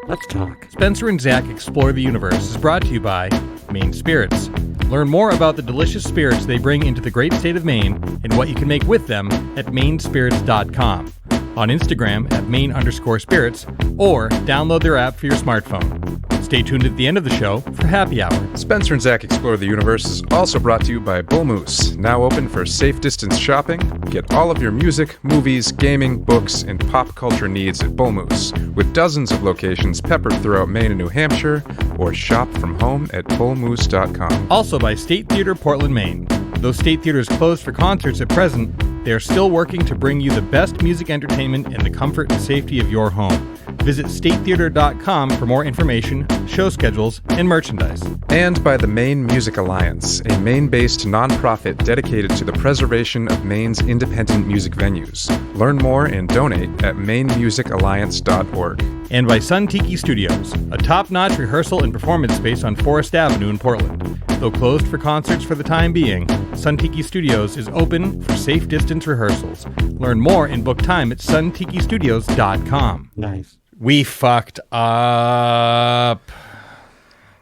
Let's talk. Spencer and Zach Explore the Universe is brought to you by Maine Spirits. Learn more about the delicious spirits they bring into the great state of Maine and what you can make with them at mainspirits.com, on Instagram at Maine_spirits, or download their app for your smartphone. Stay tuned at the end of the show for Happy Hour. Spencer and Zach Explore the Universe is also brought to you by Bull Moose, now open for safe distance shopping. Get all of your music, movies, gaming, books, and pop culture needs at Bull Moose, with dozens of locations peppered throughout Maine and New Hampshire, or shop from home at bullmoose.com. Also by State Theatre, Portland, Maine. Though State Theatre is closed for concerts at present, they are still working to bring you the best music entertainment in the comfort and safety of your home. Visit statetheatre.com for more information, show schedules, and merchandise. And by the Maine Music Alliance, a Maine-based nonprofit dedicated to the preservation of Maine's independent music venues. Learn more and donate at mainmusicalliance.org. And by Sun Tiki Studios, a top-notch rehearsal and performance space on Forest Avenue in Portland. Though closed for concerts for the time being, Sun Tiki Studios is open for safe distance rehearsals. Learn more and book time at suntikistudios.com. Nice. We fucked up.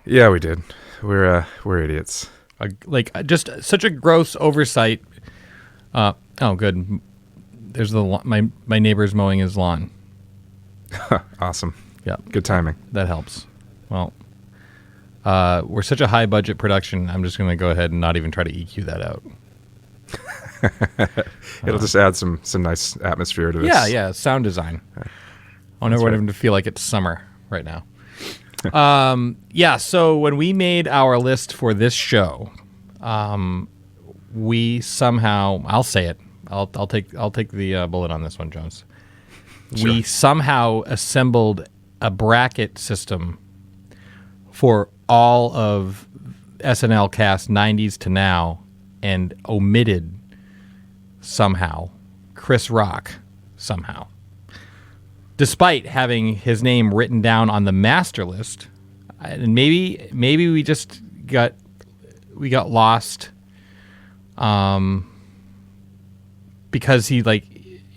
Yeah, we did. We're idiots. Just such a gross oversight. Oh, good. There's my neighbor's mowing his lawn. Awesome. Yeah, good timing. That helps. Well, we're such a high budget production. I'm just going to go ahead and not even try to EQ that out. It'll just add some nice atmosphere to this. Yeah. Sound design. I want everyone to feel like it's summer right now. So when we made our list for this show, we somehow, I'll say it. I'll take the bullet on this one, Jones. Sure. We somehow assembled a bracket system for all of SNL cast 90s to now and omitted somehow Chris Rock somehow. Despite having his name written down on the master list, and maybe we just got lost, because he, like,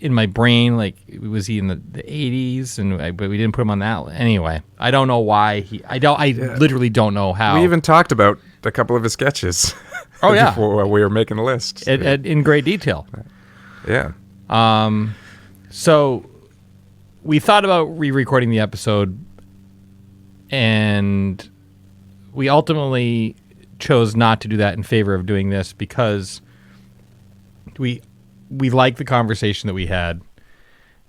in my brain, like, was he in the 80s, but we didn't put him on that. Anyway, I don't know why literally don't know how. We even talked about a couple of his sketches. Oh yeah, before we were making the list in great detail. Yeah. So we thought about re-recording the episode, and we ultimately chose not to do that in favor of doing this because we like the conversation that we had,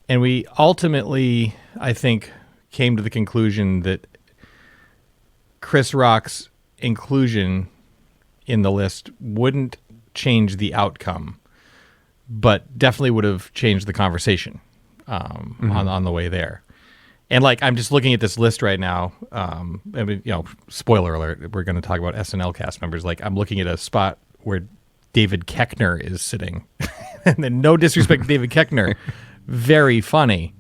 and we ultimately, I think, came to the conclusion that Chris Rock's inclusion in the list wouldn't change the outcome, but definitely would have changed the conversation on the way there. And, like, I'm just looking at this list right now. I mean, spoiler alert, we're going to talk about SNL cast members. Like, I'm looking at a spot where David Koechner is sitting. And then, no disrespect to David Koechner, very funny,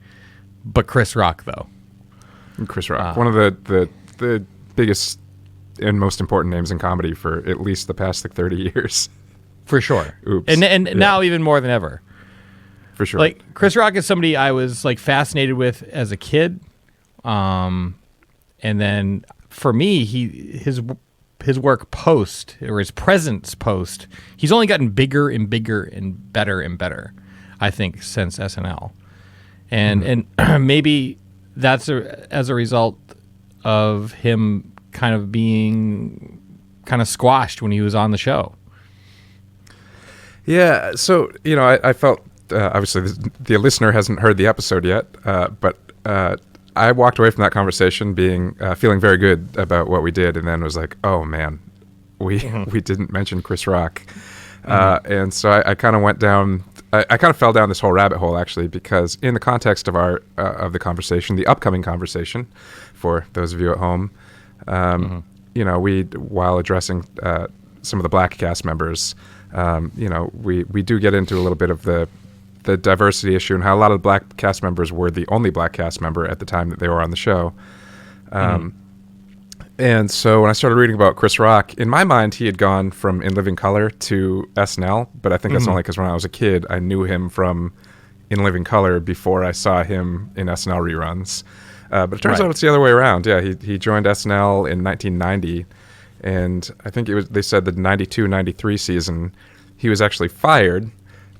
but Chris Rock, though. Chris Rock, one of the biggest and most important names in comedy for at least the past 30 years. For sure. Oops. And now even more than ever. For sure. Like, Chris Rock is somebody I was, like, fascinated with as a kid. And then for me, his work post, or his presence post, he's only gotten bigger and bigger and better, I think, since SNL. And maybe that's as a result of him kind of being kind of squashed when he was on the show. Yeah, so, I felt, obviously, the listener hasn't heard the episode yet, but I walked away from that conversation feeling very good about what we did, and then was like, oh, man, we didn't mention Chris Rock. And so I kind of went down, I kind of fell down this whole rabbit hole, actually, because in the context of of the conversation, the upcoming conversation, for those of you at home, we, while addressing some of the black cast members, we do get into a little bit of the diversity issue and how a lot of the black cast members were the only black cast member at the time that they were on the show. And so when I started reading about Chris Rock, in my mind, he had gone from In Living Color to SNL, but I think that's only because when I was a kid, I knew him from In Living Color before I saw him in SNL reruns. But it turns Right. out it's the other way around. Yeah, he joined SNL in 1990, and I think they said the 92-93 season he was actually fired,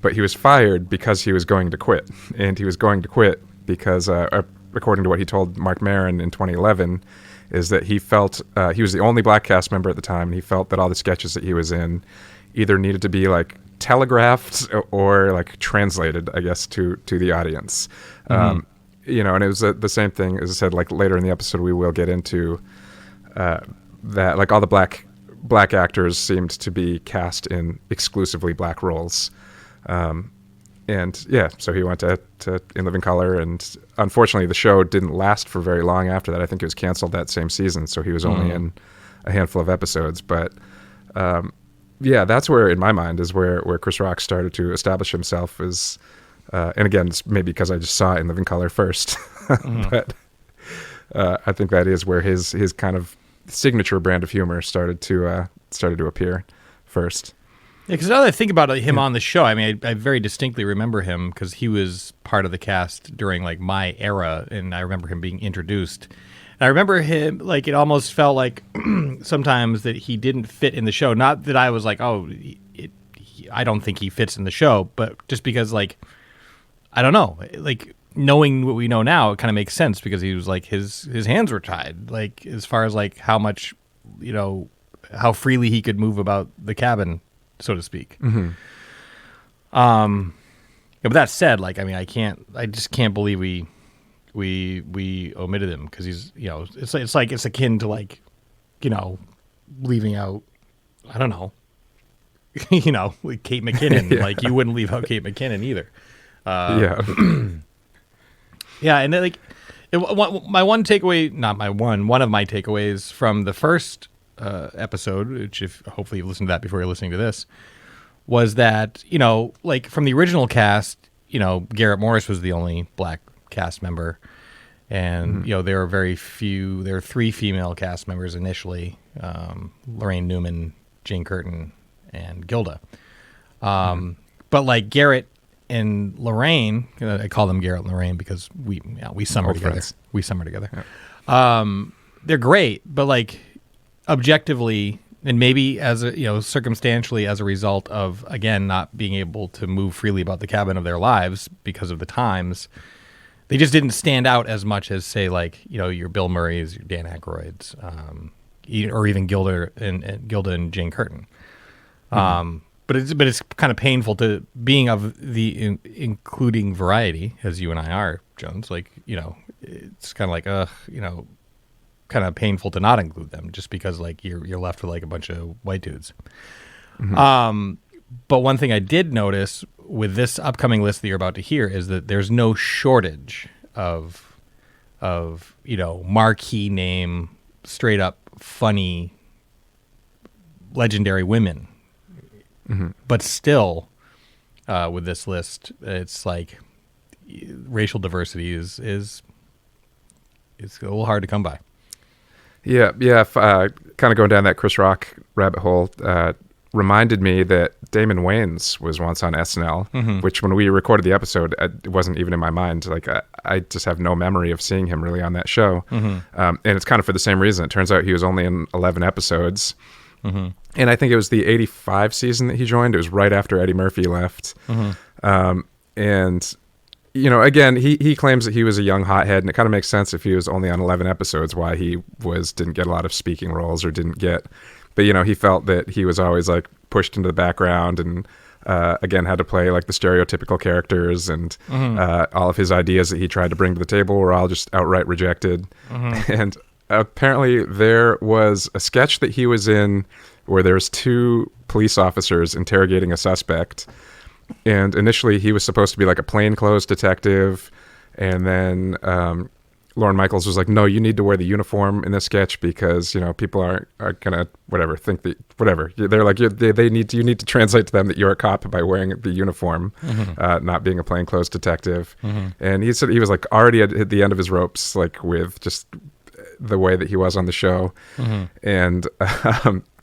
but he was fired because he was going to quit. And he was going to quit because, according to what he told Mark Maron in 2011, is that he felt he was the only black cast member at the time, and he felt that all the sketches that he was in either needed to be like telegraphed or like translated, I guess, to the audience. And it was the same thing, as I said, like later in the episode, we will get into that, like all the black actors seemed to be cast in exclusively black roles. And yeah, so he went to In Living Color, and unfortunately the show didn't last for very long after that. I think it was canceled that same season, so he was only in a handful of episodes. But yeah, that's where, in my mind, is where Chris Rock started to establish himself as, and again, it's maybe because I just saw In Living Color first, but I think that is where his kind of signature brand of humor started to appear first. Yeah, because now that I think about him on the show, I mean, I very distinctly remember him because he was part of the cast during like my era, and I remember him being introduced. And I remember him, like, it almost felt like sometimes that he didn't fit in the show. Not that I was like, oh, I don't think he fits in the show, but just because, like, I don't know, like, knowing what we know now, it kind of makes sense because he was like, his hands were tied, like, as far as like how much, how freely he could move about the cabin, so to speak. But that said, like, I mean, I just can't believe we omitted him because he's, it's akin to like, leaving out, I don't know, like Kate McKinnon. Like, you wouldn't leave out Kate McKinnon either. Yeah, and then, like, one of my takeaways from the first episode, which if hopefully you've listened to that before you're listening to this, was that, like from the original cast, Garrett Morris was the only black cast member, and there were there were 3 female cast members initially, Lorraine Newman, Jane Curtin, and Gilda. But like Garrett and Lorraine, I call them Garrett and Lorraine because we summer together. Friends. We summer together. Yeah. They're great, but like objectively, and maybe as a, circumstantially as a result of, again, not being able to move freely about the cabin of their lives because of the times, they just didn't stand out as much as, say, like, your Bill Murrays, your Dan Aykroyds, or even Gilda and Jane Curtin. But it's kind of painful to being of the including variety, as you and I are, Jones. Like, it's kind of like, kind of painful to not include them just because, like, you're left with like a bunch of white dudes. But one thing I did notice with this upcoming list that you're about to hear is that there's no shortage of marquee name, straight up funny, legendary women. But still, with this list, it's like racial diversity is it's a little hard to come by. Yeah. Kind of going down that Chris Rock rabbit hole reminded me that Damon Wayans was once on SNL, which when we recorded the episode, it wasn't even in my mind. Like, I just have no memory of seeing him really on that show. And it's kind of for the same reason. It turns out he was only in 11 episodes. And I think it was the 85 season that he joined. It was right after Eddie Murphy left. And, again, he claims that he was a young hothead, and it kind of makes sense if he was only on 11 episodes why he didn't get a lot of speaking roles or didn't get. But, he felt that he was always like pushed into the background and, again, had to play like the stereotypical characters, and all of his ideas that he tried to bring to the table were all just outright rejected. And apparently there was a sketch that he was in where there's 2 police officers interrogating a suspect. And initially he was supposed to be like a plainclothes detective. And then Lorne Michaels was like, no, you need to wear the uniform in this sketch because, people are going to think that whatever. They're like, you need to translate to them that you're a cop by wearing the uniform, not being a plainclothes detective. And he said he was like already at the end of his ropes, like with just the way that he was on the show. And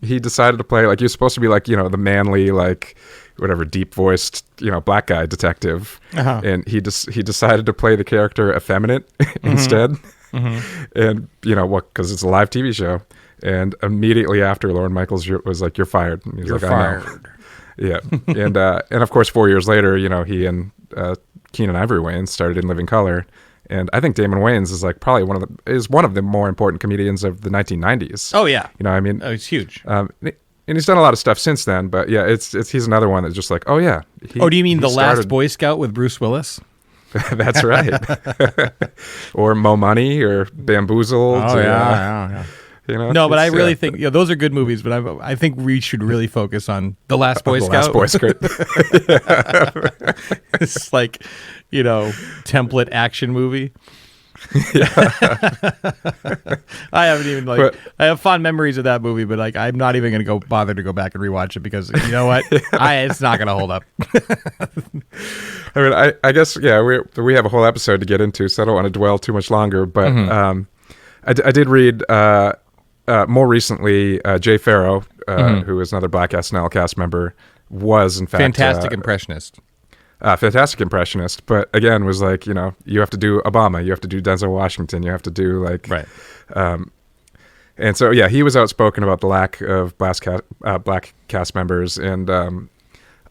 he decided to play like, you're supposed to be like, the manly, like whatever deep voiced, black guy detective, and he decided to play the character effeminate instead, and because it's a live TV show, and immediately after, Lorne Michaels was like, "You're fired." And he's You're like, fired. "I know." Yeah, and of course 4 years later, he and Keenan Ivory Wayans started In Living Color, and I think Damon Wayans is like probably one of the more important comedians of the 1990s. Oh yeah, it's huge. And he's done a lot of stuff since then, but yeah, he's another one that's just like, oh yeah. Do you mean The Last Boy Scout with Bruce Willis? That's right. Or Mo Money or Bamboozled. Oh yeah. No, but I really think those are good movies. But I think we should really focus on The Last Boy Scout. The Last Boy Scout. It's like, template action movie. I haven't even I have fond memories of that movie, but I'm not even going to bother to go back and rewatch it because you know what, it's not going to hold up. I mean, I guess we have a whole episode to get into, so I don't want to dwell too much longer. But I did read more recently Jay Farrow, who is another Black SNL cast member, was in fact fantastic impressionist. Fantastic impressionist, but again was like, you have to do Obama, you have to do Denzel Washington, you have to do right. And so he was outspoken about the lack of black cast members, and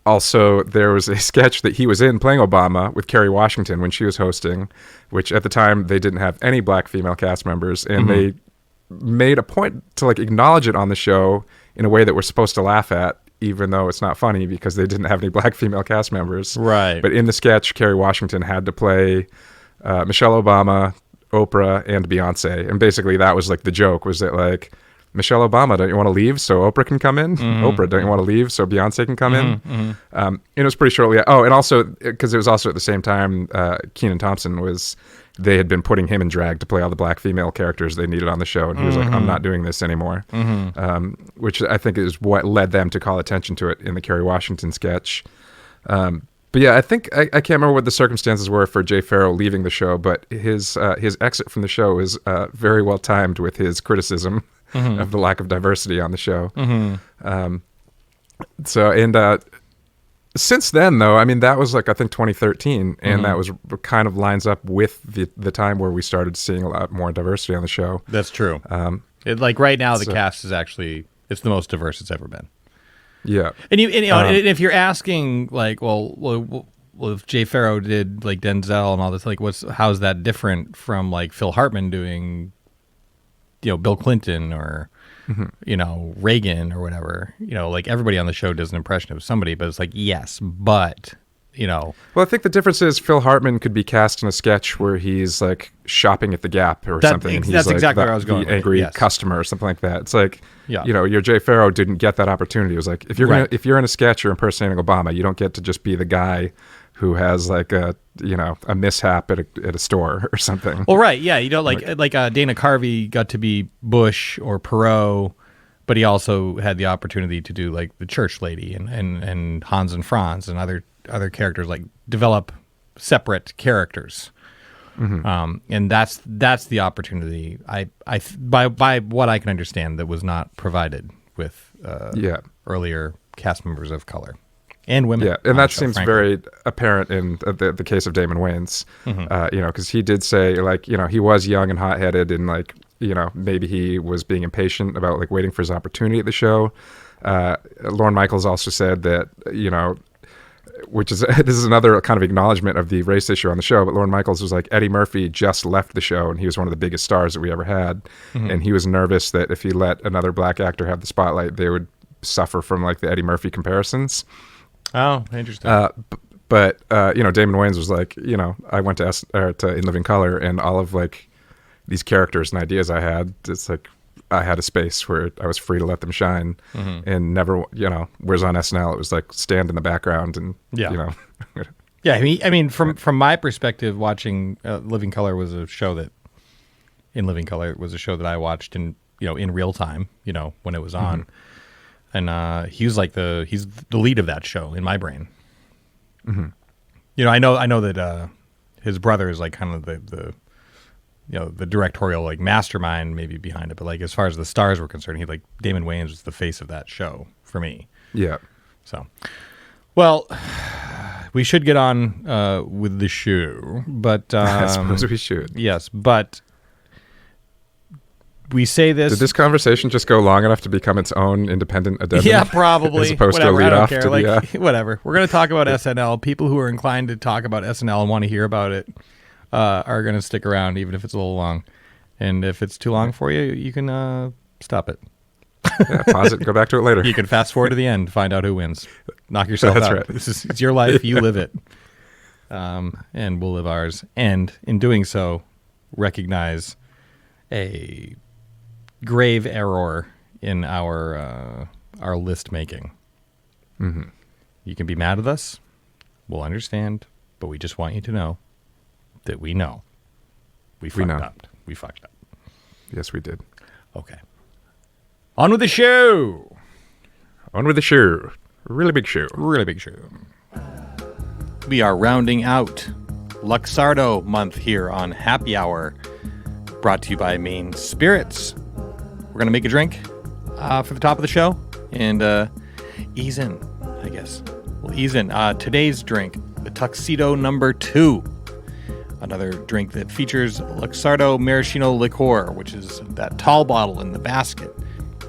also there was a sketch that he was in playing Obama with Kerry Washington when she was hosting, which at the time they didn't have any black female cast members, and they made a point to acknowledge it on the show in a way that we're supposed to laugh at, even though it's not funny because they didn't have any black female cast members. Right. But in the sketch, Kerry Washington had to play Michelle Obama, Oprah, and Beyonce. And basically that was the joke was that Michelle Obama, don't you want to leave so Oprah can come in? Oprah, don't you want to leave so Beyonce can come in? And it was pretty shortly. Oh, and also, because it was also at the same time, Kenan Thompson they had been putting him in drag to play all the black female characters they needed on the show. And he was like, I'm not doing this anymore. Which I think is what led them to call attention to it in the Kerry Washington sketch. But yeah, I think, I can't remember what the circumstances were for Jay Farrow leaving the show, but his exit from the show is very well timed with his criticism of the lack of diversity on the show. Since then, though, I mean, that was I think 2013, and that was kind of lines up with the time where we started seeing a lot more diversity on the show. That's true. Right now, the cast is it's the most diverse it's ever been. Yeah, and and if you're asking well, if Jay Farrow did Denzel and all this, how's that different from Phil Hartman doing, Bill Clinton or Reagan or whatever, everybody on the show does an impression of somebody, but it's yes, but Well, I think the difference is Phil Hartman could be cast in a sketch where he's shopping at the Gap or something. And he's that's exactly where I was going. The angry customer or something like that. It's your Jay Farrow didn't get that opportunity. It was if you're in a sketch or impersonating Obama, you don't get to just be the guy who has a mishap at a store or something. Well, right, yeah, Dana Carvey got to be Bush or Perot, but he also had the opportunity to do the church lady and Hans and Franz and other characters, develop separate characters. And that's the opportunity by what I can understand that was not provided with earlier cast members of color. And women. Yeah, and that seems very apparent in the case of Damon Wayans, because he did say, he was young and hot-headed and, maybe he was being impatient about, waiting for his opportunity at the show. Lorne Michaels also said that, which is, this is another kind of acknowledgement of the race issue on the show, but Lorne Michaels was Eddie Murphy just left the show, and he was one of the biggest stars that we ever had, and he was nervous that if he let another black actor have the spotlight, they would suffer from, the Eddie Murphy comparisons. Oh, interesting. But Damon Wayans was I went to In Living Color, and all of these characters and ideas I had, it's I had a space where I was free to let them shine, and never, whereas on SNL it was stand in the background and Yeah, I mean, from my perspective, watching Living Color was a show that I watched in real time, when it was on. And he's he's the lead of that show in my brain. I know that his brother is kind of the the directorial mastermind maybe behind it, but as far as the stars were concerned, Damon Wayans was the face of that show for me. Yeah. So, Well, we should get on with the show, but I suppose we should. Yes, but we say this. Did this conversation just go long enough to become its own independent addendum? Yeah, probably. As opposed whatever, to a lead I don't off care. to like, the. Whatever. We're going to talk about SNL. People who are inclined to talk about SNL and want to hear about it are going to stick around, even if it's a little long. And if it's too long for you, you can stop it. Yeah, pause it and go back to it later. You can fast forward to the end, find out who wins. Knock yourself That's out. right. It's your life. You live it. And we'll live ours. And in doing so, recognize a grave error in our list making. Mm-hmm. You can be mad at us. We'll understand. But we just want you to know that we know. We fucked up. We fucked up. Yes, we did. Okay. On with the show. On with the show. Really big show. Really big show. We are rounding out Luxardo month here on Happy Hour, brought to you by Maine Spirits. We're going to make a drink for the top of the show and ease in, I guess. We'll ease in. Today's drink, the Tuxedo number 2. Another drink that features Luxardo maraschino liqueur, which is that tall bottle in the basket.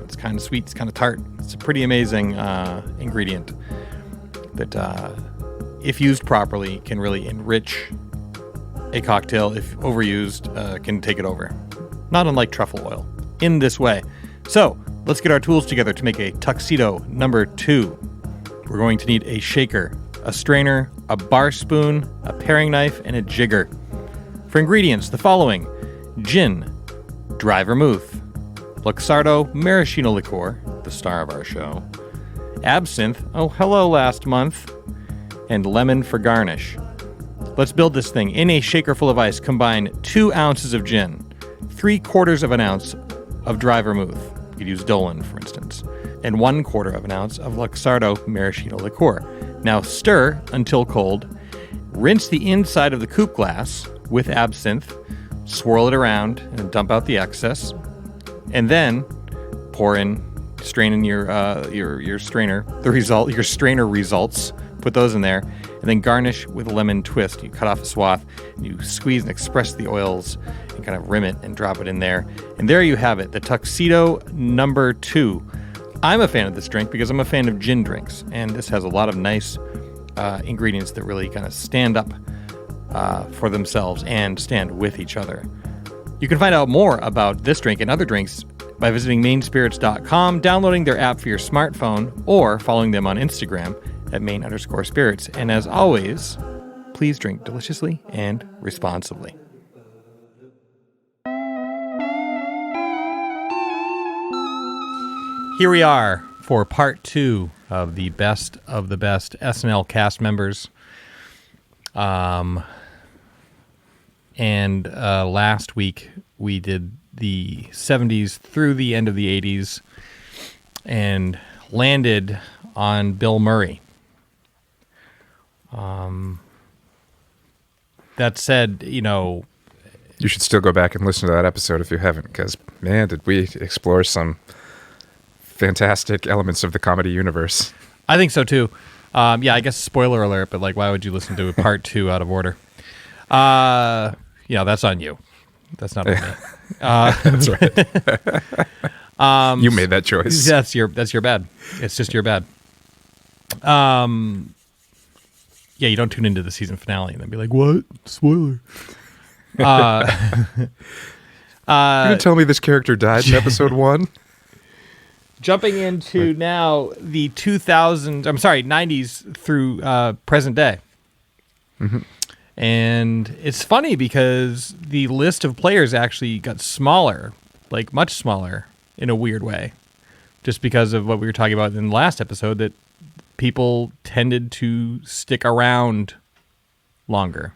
It's kind of sweet. It's kind of tart. It's a pretty amazing ingredient that, if used properly, can really enrich a cocktail. If overused, can take it over. Not unlike truffle oil in this way. So let's get our tools together to make a Tuxedo number 2. We're going to need a shaker, a strainer, a bar spoon, a paring knife, and a jigger. For ingredients, the following: gin, dry vermouth, Luxardo maraschino liqueur, the star of our show, absinthe, oh hello last month, and lemon for garnish. Let's build this thing. In a shaker full of ice, combine 2 ounces of gin, 3/4 of an ounce of dry vermouth, you could use Dolan for instance, and 1/4 of an ounce of Luxardo maraschino liqueur. Now stir until cold. Rinse the inside of the coupe glass with absinthe, swirl it around, and dump out the excess. And then pour in, strain in your strainer, your strainer results. Put those in there, and then garnish with a lemon twist. You cut off a swath, and you squeeze and express the oils, and kind of rim it and drop it in there. And there you have it, the Tuxedo number 2. I'm a fan of this drink because I'm a fan of gin drinks, and this has a lot of nice ingredients that really kind of stand up for themselves and stand with each other. You can find out more about this drink and other drinks by visiting mainspirits.com, downloading their app for your smartphone, or following them on Instagram at main_spirits. And as always, please drink deliciously and responsibly. Here we are for part 2 of the best SNL cast members. And last week we did the 70s through the end of the 80s and landed on Bill Murray. That said, you should still go back and listen to that episode if you haven't, because, man, did we explore some fantastic elements of the comedy universe. I think so, too. Yeah, I guess spoiler alert, but why would you listen to part 2 out of order? That's on you. That's not on me. That's right. You made that choice. That's your bad. It's just your bad. Yeah, you don't tune into the season finale and then be like, "What? Spoiler." You're gonna tell me this character died in episode 1? Jumping into now the 90s through present day. Mm-hmm. And it's funny because the list of players actually got smaller, much smaller in a weird way, just because of what we were talking about in the last episode, that people tended to stick around longer,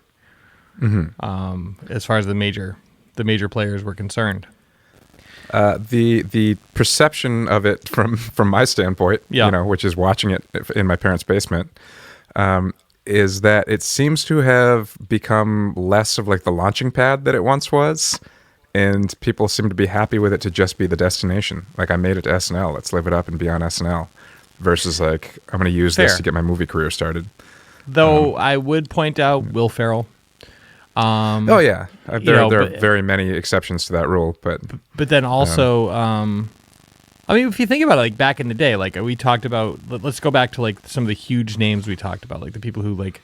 as far as the major players were concerned. The perception of it from my standpoint, which is watching it in my parents' basement, is that it seems to have become less of the launching pad that it once was, and people seem to be happy with it to just be the destination. I made it to SNL, let's live it up and be on SNL, versus like I'm going to use Fair. this to get my movie career started. Though I would point out Will Ferrell. Oh yeah, there are very many exceptions to that rule, but then also, I mean, if you think about it, like back in the day, like we talked about, let's go back to like some of the huge names we talked about, like the people who like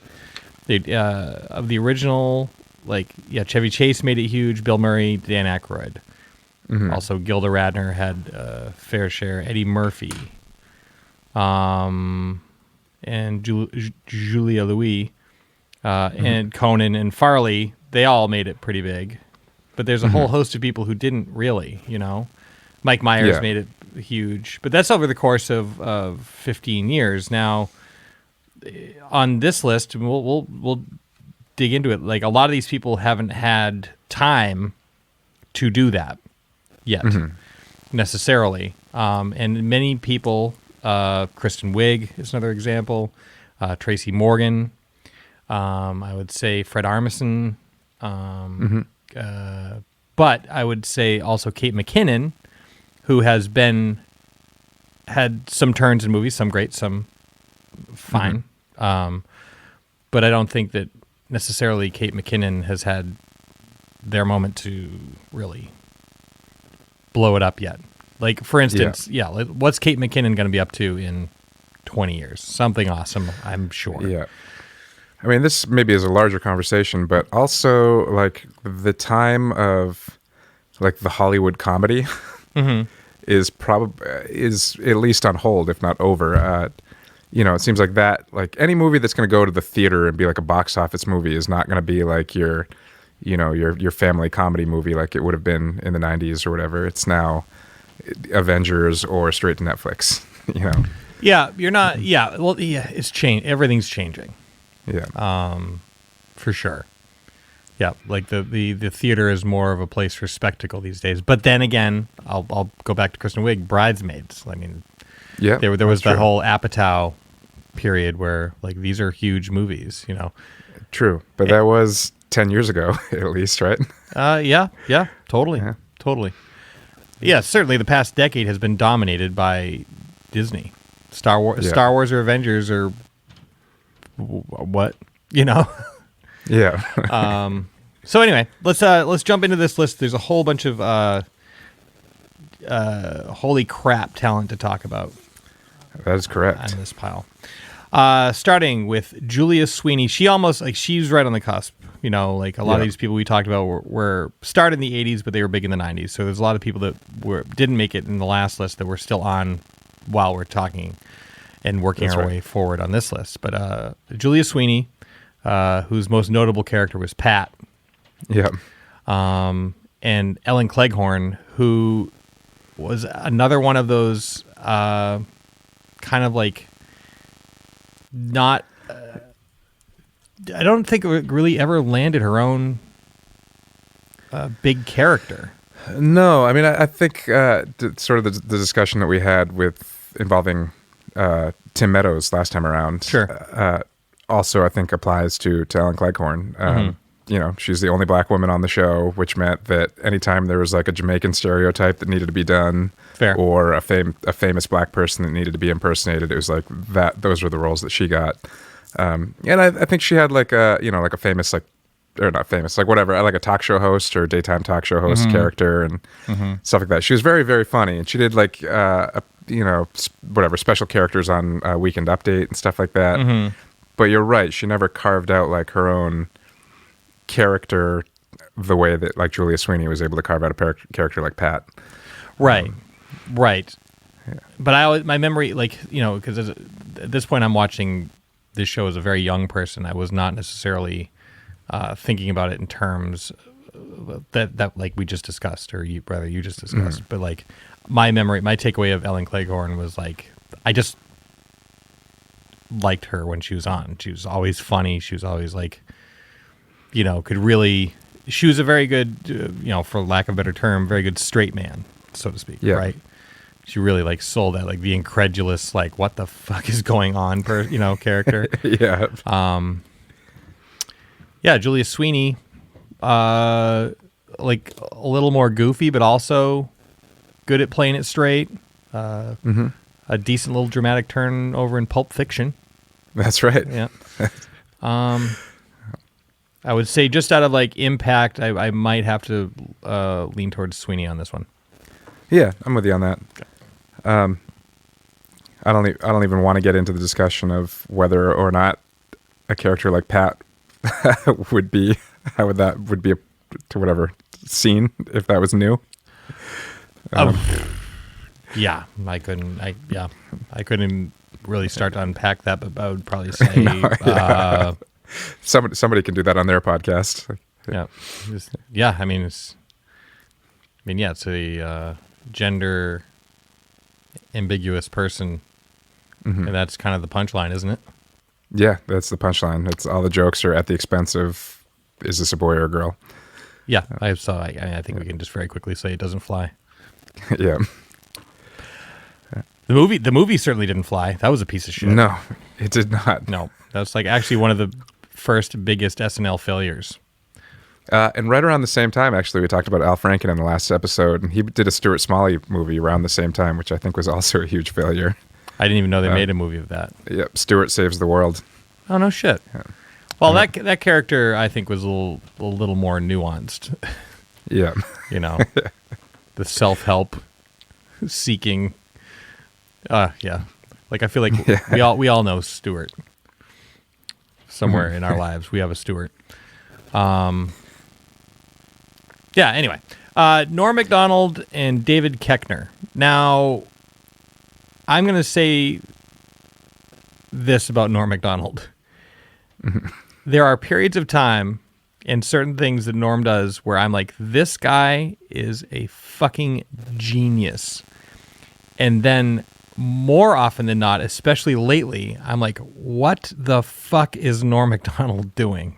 they of the original, like Chevy Chase made it huge, Bill Murray, Dan Aykroyd. Also, Gilda Radner had a fair share, Eddie Murphy, and Julia Louis. And Conan and Farley, they all made it pretty big. But there's a whole host of people who didn't really, Mike Myers made it huge. But that's over the course of 15 years. Now, on this list, we'll dig into it. Like, a lot of these people haven't had time to do that yet, necessarily. And many people, Kristen Wiig is another example, Tracy Morgan, I would say Fred Armisen, but I would say also Kate McKinnon, who has had some turns in movies, some great, some fine. But I don't think that necessarily Kate McKinnon has had their moment to really blow it up yet. Like, for instance, what's Kate McKinnon going to be up to in 20 years? Something awesome, I'm sure. Yeah. I mean, this maybe is a larger conversation, but also like the time of like the Hollywood comedy is at least on hold, if not over. It seems like that, like any movie that's going to go to the theater and be like a box office movie is not going to be like your family comedy movie like it would have been in the 90s or whatever. It's now Avengers or straight to Netflix, Yeah, you're not. Yeah, well, it's changed. Everything's changing. Yeah. For sure. Yeah, like the theater is more of a place for spectacle these days. But then again, I'll go back to Kristen Wiig, Bridesmaids. I mean, there was that whole Apatow period where like these are huge movies, True, but that was 10 years ago at least, right? Yeah, totally. Yeah. Totally. Yeah, certainly the past decade has been dominated by Disney. Star Wars or Avengers or what, Yeah. So anyway, let's jump into this list. There's a whole bunch of holy crap talent to talk about. That is correct. On this pile. Starting with Julia Sweeney. She's right on the cusp. Like a lot of these people we talked about were started in the 80s, but they were big in the 90s. So there's a lot of people that didn't make it in the last list that were still on while we're talking and working our way forward on this list. But Julia Sweeney, whose most notable character was Pat. Yeah. And Ellen Cleghorn, who was another one of those kind of like not... I don't think it really ever landed her own big character. No, I mean, I think sort of the discussion that we had involving Tim Meadows last time around. Sure. Also, I think applies to Ellen Cleghorn. She's the only black woman on the show, which meant that anytime there was like a Jamaican stereotype that needed to be done, fair, or a famous black person that needed to be impersonated, it was like that. Those were the roles that she got. And I think she had like a famous, like, or not famous, like whatever, like a talk show host or daytime talk show host character and stuff like that. She was very, very funny, and she did like whatever special characters on Weekend Update and stuff like that. But you're right, she never carved out like her own character the way that like Julia Sweeney was able to carve out a character like Pat. Right. Yeah. But my memory, like, because at this point I'm watching this show as a very young person. I was not necessarily thinking about it in terms that like we just discussed, or you just discussed. But like my takeaway of Ellen Cleghorn was like, I just liked her when she was on. She was always funny. She was always like, could really. She was a very good, for lack of a better term, very good straight man, so to speak. Yeah. Right. She really like sold that, like the incredulous, like what the fuck is going on, character. Yeah. Yeah. Julia Sweeney, like a little more goofy, but also good at playing it straight. a decent little dramatic turn over in Pulp Fiction. That's right. Yeah. I would say just out of like impact, I might have to lean towards Sweeney on this one. Yeah, I'm with you on that. I don't even want to get into the discussion of whether or not a character like Pat would be to whatever scene if that was new. Yeah, I couldn't really start to unpack that, but I would probably say somebody can do that on their podcast. Yeah. I mean, it's a gender ambiguous person, and that's kind of the punchline, isn't it? Yeah, that's the punchline. It's all the jokes are at the expense of, is this a boy or a girl? Yeah, I think we can just very quickly say it doesn't fly. Yeah. The movie certainly didn't fly. That was a piece of shit. No, it did not. No, that's like actually one of the first biggest SNL failures. And right around the same time, actually, we talked about Al Franken in the last episode, and he did a Stuart Smalley movie around the same time, which I think was also a huge failure. I didn't even know they made a movie of that. Yep, Stuart Saves the World. Oh, no shit. Yeah. Well, that character, I think, was a little more nuanced. Yeah. The self-help seeking. Yeah. Like, I feel like we all know Stuart. Somewhere in our lives, we have a Stuart. Yeah, anyway. Norm Macdonald and David Koechner. Now, I'm going to say this about Norm Macdonald. There are periods of time and certain things that Norm does where I'm like, this guy is a fucking genius. And then more often than not, especially lately, I'm like, what the fuck is Norm Macdonald doing?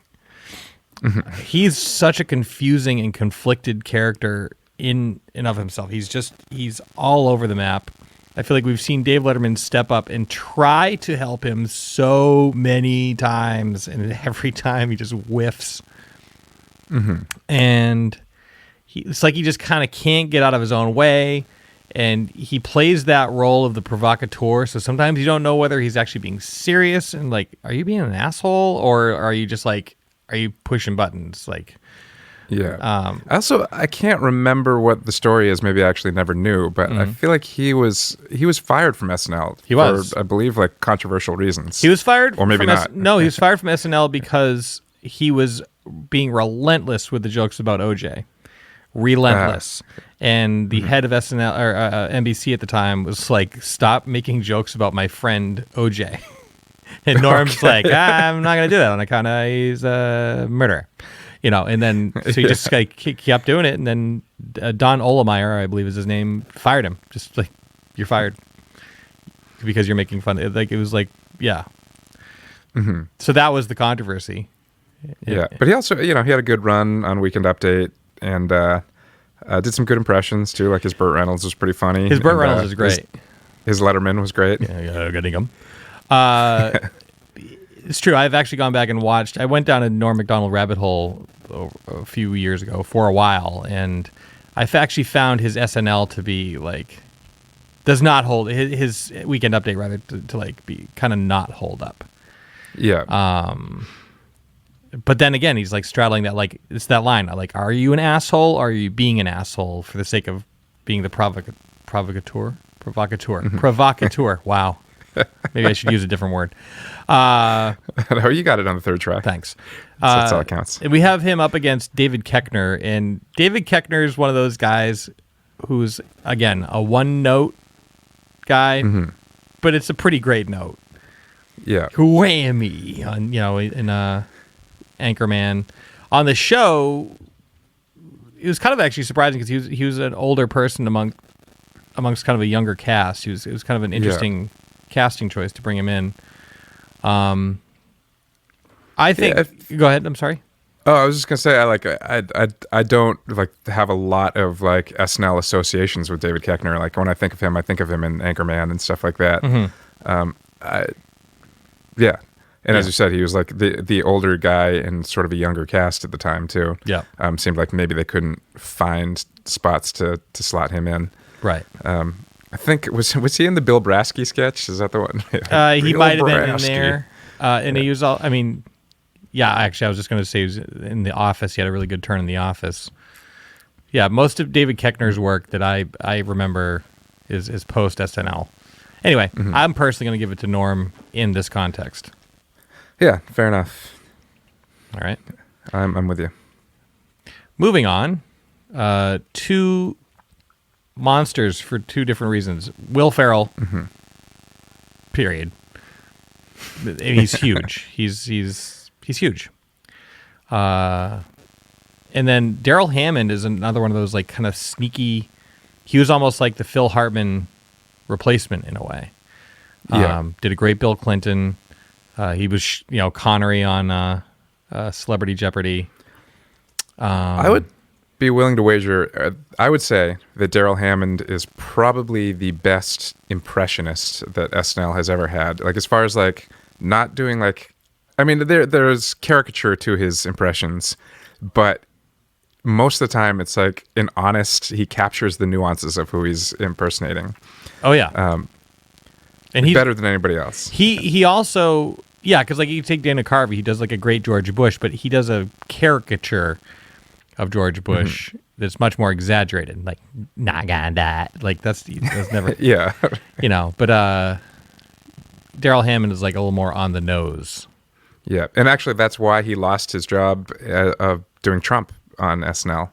He's such a confusing and conflicted character in and of himself. He's all over the map. I feel like we've seen Dave Letterman step up and try to help him so many times, and every time he just whiffs. And it's like he just kind of can't get out of his own way, and he plays that role of the provocateur, so sometimes you don't know whether he's actually being serious and like, are you being an asshole, or are you just like, are you pushing buttons? Like, yeah. I can't remember what the story is. Maybe I actually never knew, but I feel like he was fired from SNL. He was, for, I believe, like controversial reasons. He was fired, or maybe not. No, he was fired from SNL because he was being relentless with the jokes about OJ. Relentless. And the head of SNL or NBC at the time was like, "Stop making jokes about my friend OJ." And Norm's like, "I'm not going to do that on account of he's a murderer." And then so he just like kept doing it, and then Don Olemeyer, I believe is his name, fired him. Just like, you're fired because you're making fun. Like, it was like, yeah. So that was the controversy. Yeah, but he also, he had a good run on Weekend Update, and did some good impressions too. Like his Burt Reynolds was pretty funny. His Burt Reynolds is great. His Letterman was great. Yeah, getting him. It's true. I've actually gone back and watched. I went down a Norm Macdonald rabbit hole a few years ago for a while, and I've actually found his SNL to be like, does not hold his Weekend Update rather to like be kind of not hold up. Yeah. But then again, he's like straddling that, like, it's that line. Like, are you an asshole, or are you being an asshole for the sake of being the provocateur? Wow. Maybe I should use a different word. No, you got it on the third try. Thanks. That's all that counts. We have him up against David Koechner, and David Koechner is one of those guys who's, again, a one-note guy, but it's a pretty great note. Yeah. Whammy on, in Anchorman. On the show, it was kind of actually surprising because he was an older person amongst kind of a younger cast. It was kind of an interesting casting choice to bring him in. I think. Go ahead. I'm sorry. Oh, I was just gonna say, I don't like have a lot of like SNL associations with David Koechner. Like when I think of him in Anchorman and stuff like that. And as you said, he was like the older guy and sort of a younger cast at the time too. Yeah. Seemed like maybe they couldn't find spots to slot him in. Right. I think was he in the Bill Brasky sketch? Is that the one? He Bill might have been in Brasky. there, and he was all. I mean, yeah. Actually, I was just going to say he was in The Office. He had a really good turn in The Office. Yeah, most of David Koechner's work that I remember is post SNL. Anyway, I'm personally going to give it to Norm in this context. Yeah, fair enough. All right. I'm with you. Moving on, two monsters for two different reasons. Will Ferrell, period. He's huge. He's huge. And then Daryl Hammond is another one of those like kind of sneaky. He was almost like the Phil Hartman replacement in a way. Yeah. Did a great Bill Clinton. He was Connery on Celebrity Jeopardy. I would be willing to wager. I would say that Daryl Hammond is probably the best impressionist that SNL has ever had. Like as far as like not doing like, I mean, there's caricature to his impressions, but most of the time it's like an honest. He captures the nuances of who he's impersonating. Um, Oh yeah, and he's better than anybody else. He also because like you take Dana Carvey, he does like a great George Bush, but he does a caricature of George Bush that's much more exaggerated. Like not gonna die. Like that's never Yeah. But Daryl Hammond is like a little more on the nose. Yeah, and actually that's why he lost his job of doing Trump on SNL.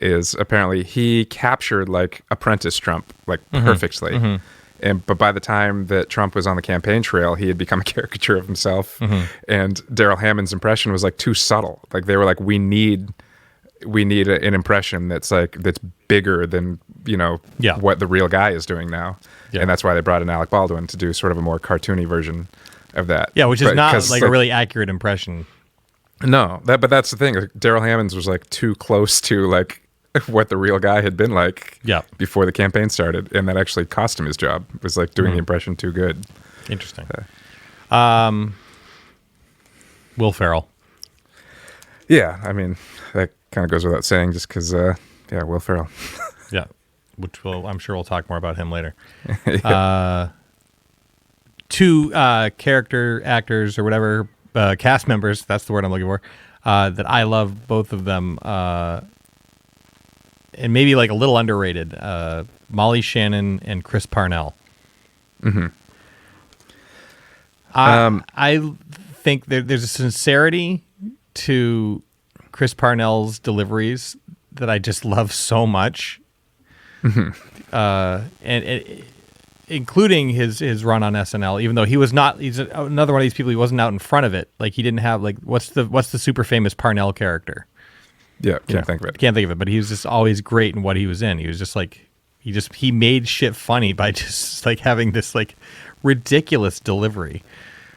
Is apparently he captured like apprentice Trump like perfectly. But by the time that Trump was on the campaign trail, he had become a caricature of himself. And Daryl Hammond's impression was like too subtle. Like they were like, we need an impression that's bigger than what the real guy is doing now. Yeah. And that's why they brought in Alec Baldwin to do sort of a more cartoony version of that. Yeah, which is not like a really accurate impression. No, but that's the thing. Like, Daryl Hammond's was like too close to like what the real guy had been like before the campaign started, and that actually cost him his job. It was like doing the impression too good. Interesting. Will Ferrell. Yeah, I mean that kind of goes without saying, just because. Will Ferrell. Yeah, which I'm sure we'll talk more about him later. Yeah. Two character actors or whatever, cast members, that's the word I'm looking for, that I love, both of them, and maybe like a little underrated, Molly Shannon and Chris Parnell. I think there's a sincerity to Chris Parnell's deliveries that I just love so much. And including his run on SNL, even though he's another one of these people, he wasn't out in front of it. Like he didn't have like, what's the super famous Parnell character? Yeah, can't think of it. Can't think of it, but he was just always great in what he was in. He was just like, he made shit funny by just like having this like ridiculous delivery.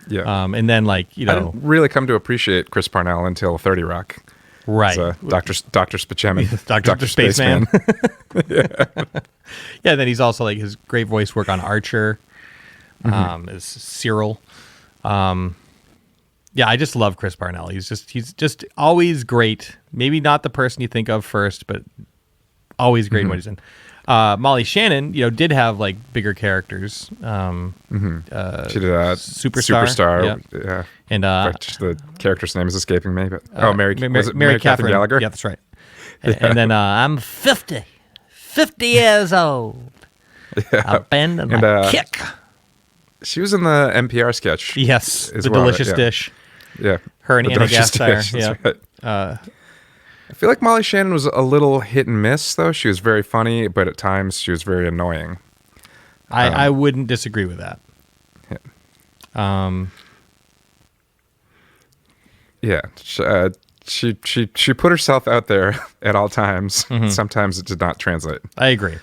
Yeah. And then like, I didn't really come to appreciate Chris Parnell until 30 Rock. Right. Dr. Spaceman. Dr. Spaceman. Yeah, then he's also like his great voice work on Archer, is Cyril. Yeah, I just love Chris Parnell. He's just always great. Maybe not the person you think of first, but always great in what he's in. Molly Shannon, did have like bigger characters. She did Superstar. Yeah. And the character's name is escaping me, but Mary Catherine Gallagher. Yeah, that's right. And then I'm 50 years old. Yeah. Abandon my kick. She was in the NPR sketch. Yes, as the well, delicious yeah. dish. Yeah, Her and The Anna Delicious Gasteyer. Dish, Yeah. that's right. I feel like Molly Shannon was a little hit and miss, though. She was very funny, but at times she was very annoying. I wouldn't disagree with that. Yeah. She put herself out there at all times. Sometimes it did not translate. I agree.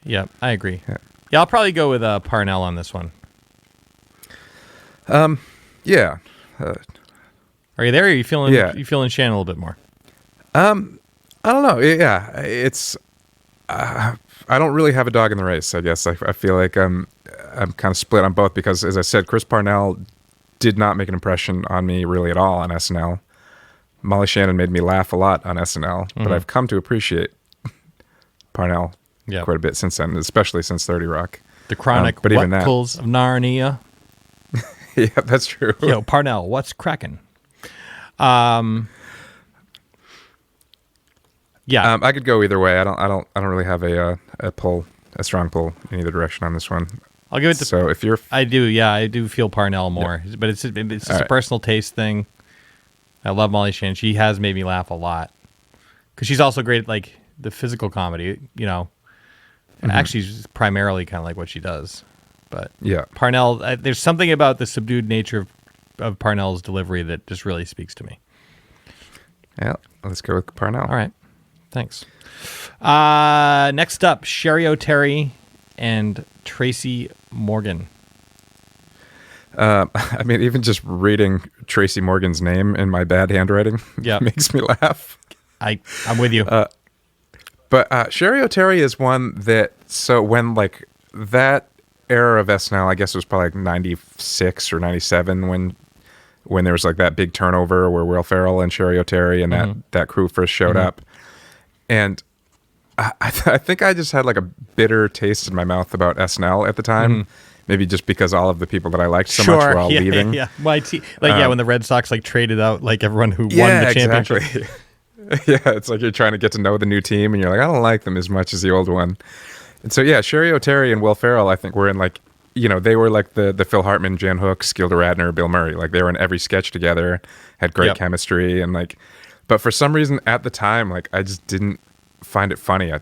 Yeah, I agree. Yeah, I'll probably go with Parnell on this one. Yeah. Are you there? Or are you feeling? Yeah. You feeling Shannon a little bit more? I don't know. Yeah, it's. I don't really have a dog in the race. I guess I feel like I'm kind of split on both because, as I said, Chris Parnell did not make an impression on me really at all on SNL. Molly Shannon made me laugh a lot on SNL, but I've come to appreciate Parnell Yep. quite a bit since then, especially since 30 Rock. The Chronic but even that- Chronicles of Narnia. Yeah, that's true. Yo, Parnell, what's cracking? Yeah. I could go either way. I don't really have a strong pull in either direction on this one. I'll give it to. So if you're, I do. Yeah, I do feel Parnell more, but it's just a personal taste thing. I love Molly Shannon. She has made me laugh a lot because she's also great at like the physical comedy. You know, actually, she's primarily kind of like what she does. But yeah, Parnell, there's something about the subdued nature of Parnell's delivery that just really speaks to me. yeah, let's go with Parnell. All right. Thanks. Next up, Sherry O'Terry and Tracy Morgan. I mean, even just reading Tracy Morgan's name in my bad handwriting makes me laugh. I'm with you. But Sherry O'Terry is one that, so when like that era of SNL, I guess it was probably like 96 or 97 when there was like that big turnover where Will Ferrell and Sherry O'Terry and that crew first showed up. And I think I just had like a bitter taste in my mouth about SNL at the time. Maybe just because all of the people that I liked so much were all leaving. Yeah, when the Red Sox like traded out like everyone who won the championship. Exactly. Yeah, it's like you're trying to get to know the new team and you're like, I don't like them as much as the old one. And so, yeah, Sherry O'Terry and Will Ferrell, I think, were in like, you know, they were like the Phil Hartman, Jan Hooks, Gilda Radner, Bill Murray. Like they were in every sketch together, had great chemistry. And like, but for some reason at the time, like I just didn't find it funny. I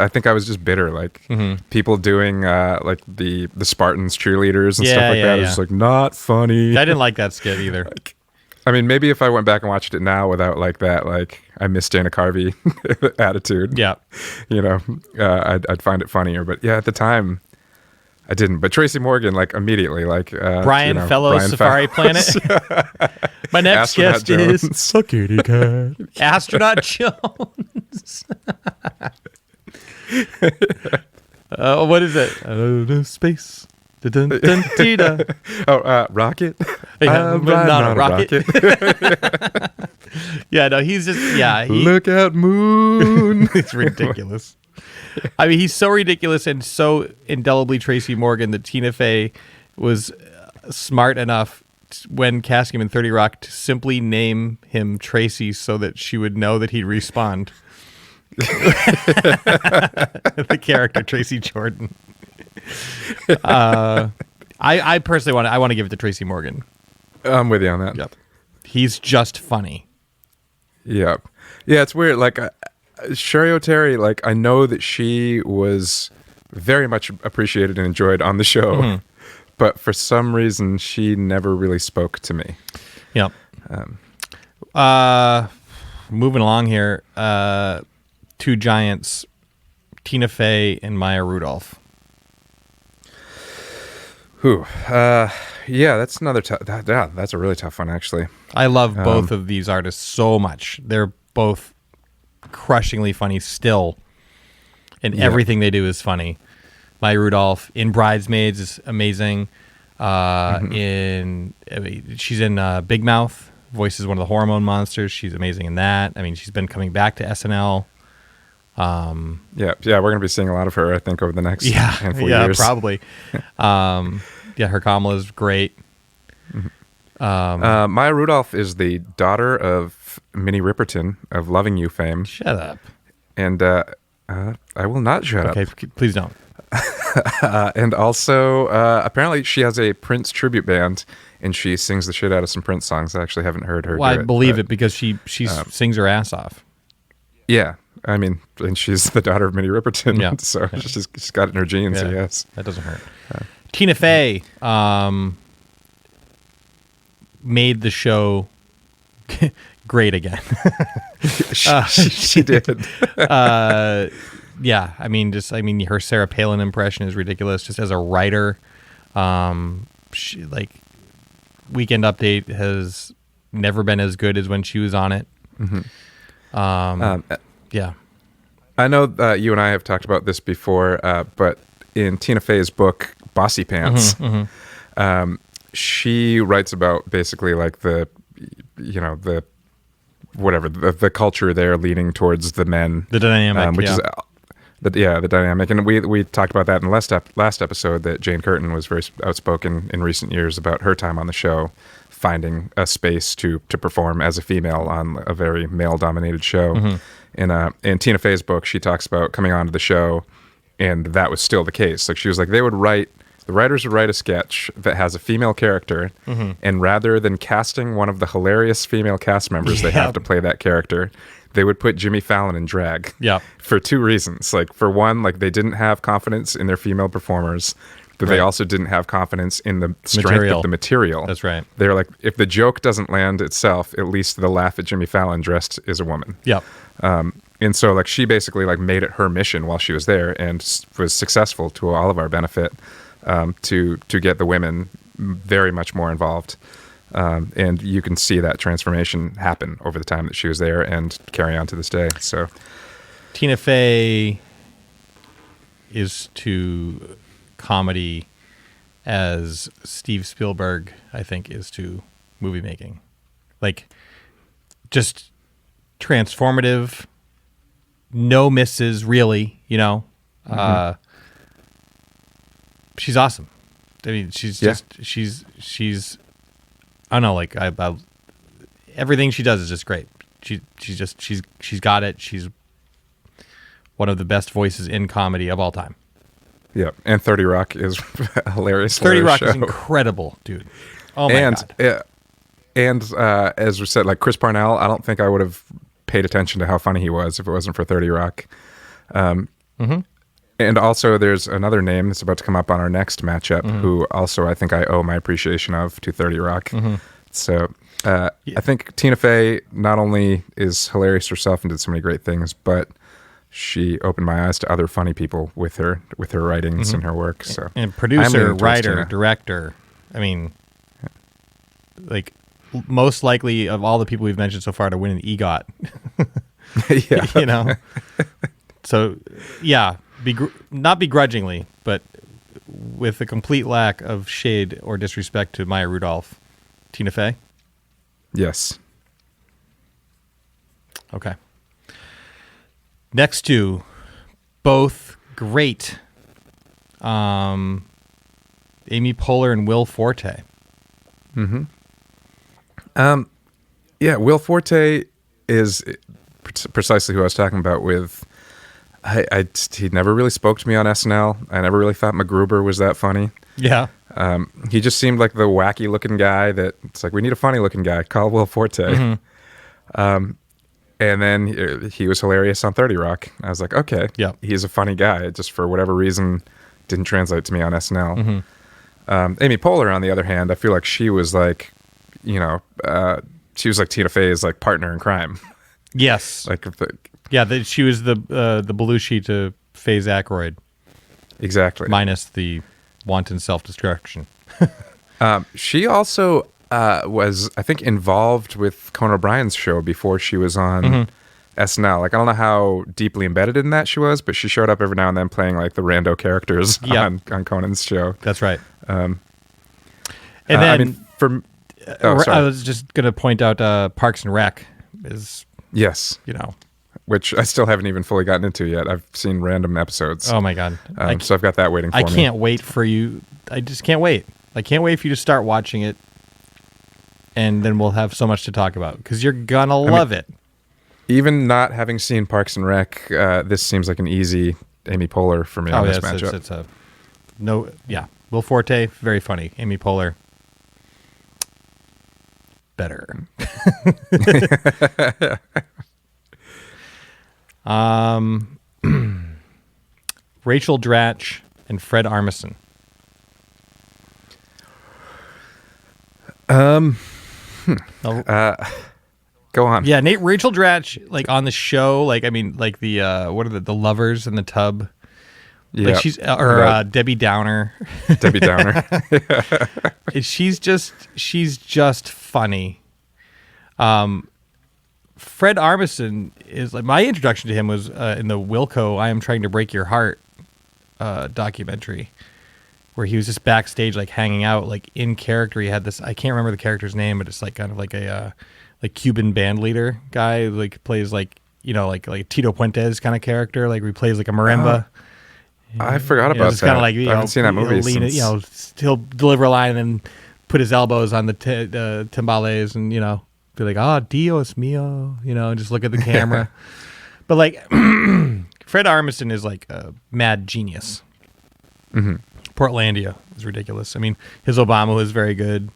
think I was just bitter. Like people doing like the Spartans cheerleaders and stuff like that. It was like not funny. I didn't like that skit either. Like, I mean, maybe if I went back and watched it now without like that, like I miss Dana Carvey attitude. Yeah, you know, I'd find it funnier. But yeah, at the time, I didn't. But Tracy Morgan, like immediately, like Brian Fellows, Safari Planet. My next guest is Suckity Cat. Astronaut Jones. What is it? Outer space. Oh, Rocket. Not a rocket. Yeah, no, he's just look out, moon. It's ridiculous. I mean, he's so ridiculous and so indelibly Tracy Morgan that Tina Fey was smart enough when casting him in 30 Rock to simply name him Tracy so that she would know that he'd respond. The character Tracy Jordan. I personally want to give it to Tracy Morgan. I'm with you on that. Yep. He's just funny. Yep. Yeah, it's weird. Like Sherry O'Terry, like I know that she was very much appreciated and enjoyed on the show, but for some reason she never really spoke to me. Yep. Moving along here, two giants, Tina Fey and Maya Rudolph. Who? Yeah, that's another that's a really tough one, actually. I love both of these artists so much. They're both crushingly funny still, and everything they do is funny. Maya Rudolph in Bridesmaids is amazing. She's in Big Mouth, voices one of the hormone monsters. She's amazing in that. I mean, she's been coming back to SNL. Yeah, we're gonna be seeing a lot of her, I think, over the next handful of years. Yeah, probably. Her Kamala is great. Maya Rudolph is the daughter of Minnie Riperton of Loving You fame. Shut up. And I will not shut up. Okay, please don't. And also, apparently, she has a Prince tribute band, and she sings the shit out of some Prince songs. I actually haven't heard her. Well, I believe it because she sings her ass off. Yeah. I mean, and she's the daughter of Minnie Riperton, so she's got it in her genes, I guess. That doesn't hurt. Tina Fey made the show great again. She did. Yeah, I mean, her Sarah Palin impression is ridiculous. Just as a writer, she, like, Weekend Update has never been as good as when she was on it. Yeah. I know you and I have talked about this before, but in Tina Fey's book, Bossy Pants, she writes about basically like the culture there leaning towards the men. The dynamic, which is, the dynamic, and we talked about that in the last episode, that Jane Curtin was very outspoken in recent years about her time on the show, finding a space to perform as a female on a very male dominated show. In Tina Fey's book, she talks about coming onto the show, and that was still the case. Like, she was like, the writers would write a sketch that has a female character, and rather than casting one of the hilarious female cast members they have to play that character, they would put Jimmy Fallon in drag. Yeah. For two reasons. Like, for one, like, they didn't have confidence in their female performers, but they also didn't have confidence in the strength of the material. That's right. They're like, if the joke doesn't land itself, at least they'll laugh at Jimmy Fallon dressed as a woman. Yep. And so, like, she basically, like, made it her mission while she was there, and was successful, to all of our benefit, to get the women very much more involved. And you can see that transformation happen over the time that she was there and carry on to this day. So Tina Fey is to comedy as Steve Spielberg, I think, is to movie making. Like, just transformative, no misses, really, you know. She's awesome. I mean, she's just she's I don't know, like, I everything she does is just great. She's got it. She's one of the best voices in comedy of all time. Yeah, and 30 Rock is hilarious. 30 Rock is incredible, dude. Oh my god. And as we said, like, Chris Parnell, I don't think I would have paid attention to how funny he was if it wasn't for 30 Rock. And also, there's another name that's about to come up on our next matchup, who also I think I owe my appreciation of to 30 Rock. So I think Tina Fey not only is hilarious herself and did so many great things, but she opened my eyes to other funny people with her writings and her work. So, and producer, writer, director. I mean, like, most likely of all the people we've mentioned so far to win an EGOT. Yeah. You know. So yeah. Not begrudgingly, but with a complete lack of shade or disrespect to Maya Rudolph, Tina Fey? Yes. Okay. Next two, both great. Amy Poehler and Will Forte. Yeah, Will Forte is precisely who I was talking about with... he never really spoke to me on SNL. I never really thought MacGruber was that funny. Yeah. He just seemed like the wacky looking guy that it's like, we need a funny looking guy. Call Will Forte. And then he was hilarious on 30 Rock. I was like, okay, he's a funny guy. It just, for whatever reason, didn't translate to me on SNL. Amy Poehler, on the other hand, I feel like she was like, you know, she was like Tina Fey's like partner in crime. Yes. Like, she was the Belushi to Faye Aykroyd. Exactly. Minus the wanton self-destruction. She also was, I think, involved with Conan O'Brien's show before she was on SNL. Like, I don't know how deeply embedded in that she was, but she showed up every now and then playing like the rando characters on Conan's show. That's right. And then I was just going to point out Parks and Rec is... Yes. You know... Which I still haven't even fully gotten into yet. I've seen random episodes. Oh my god! So I've got that waiting for me. I can't wait for you. I just can't wait. I can't wait for you to start watching it, and then we'll have so much to talk about because you're gonna love it. Even not having seen Parks and Rec, this seems like an easy Amy Poehler for me on this matchup. It's a no. Yeah, Will Forte, very funny. Amy Poehler, better. Rachel Dratch and Fred Armisen. Go on. Yeah, Rachel Dratch, like, on the show, like, I mean, like the what are the lovers in the tub? Yeah, like she's Debbie Downer. Debbie Downer. She's just funny. Fred Armisen is like, my introduction to him was in the Wilco "I Am Trying to Break Your Heart" documentary, where he was just backstage, like, hanging out, like, in character. He had this, I can't remember the character's name, but it's like kind of like a like Cuban band leader guy who, like, plays like like Tito Puente's kind of character, like where he plays like a marimba. I forgot about It's that. kind of like I haven't seen that movie since. he'll deliver a line and then put his elbows on the timbales and be like, "Ah, Dios mío," and just look at the camera. But like Fred Armisen is like a mad genius. Mm-hmm. Portlandia is ridiculous. I mean, his Obama was very good.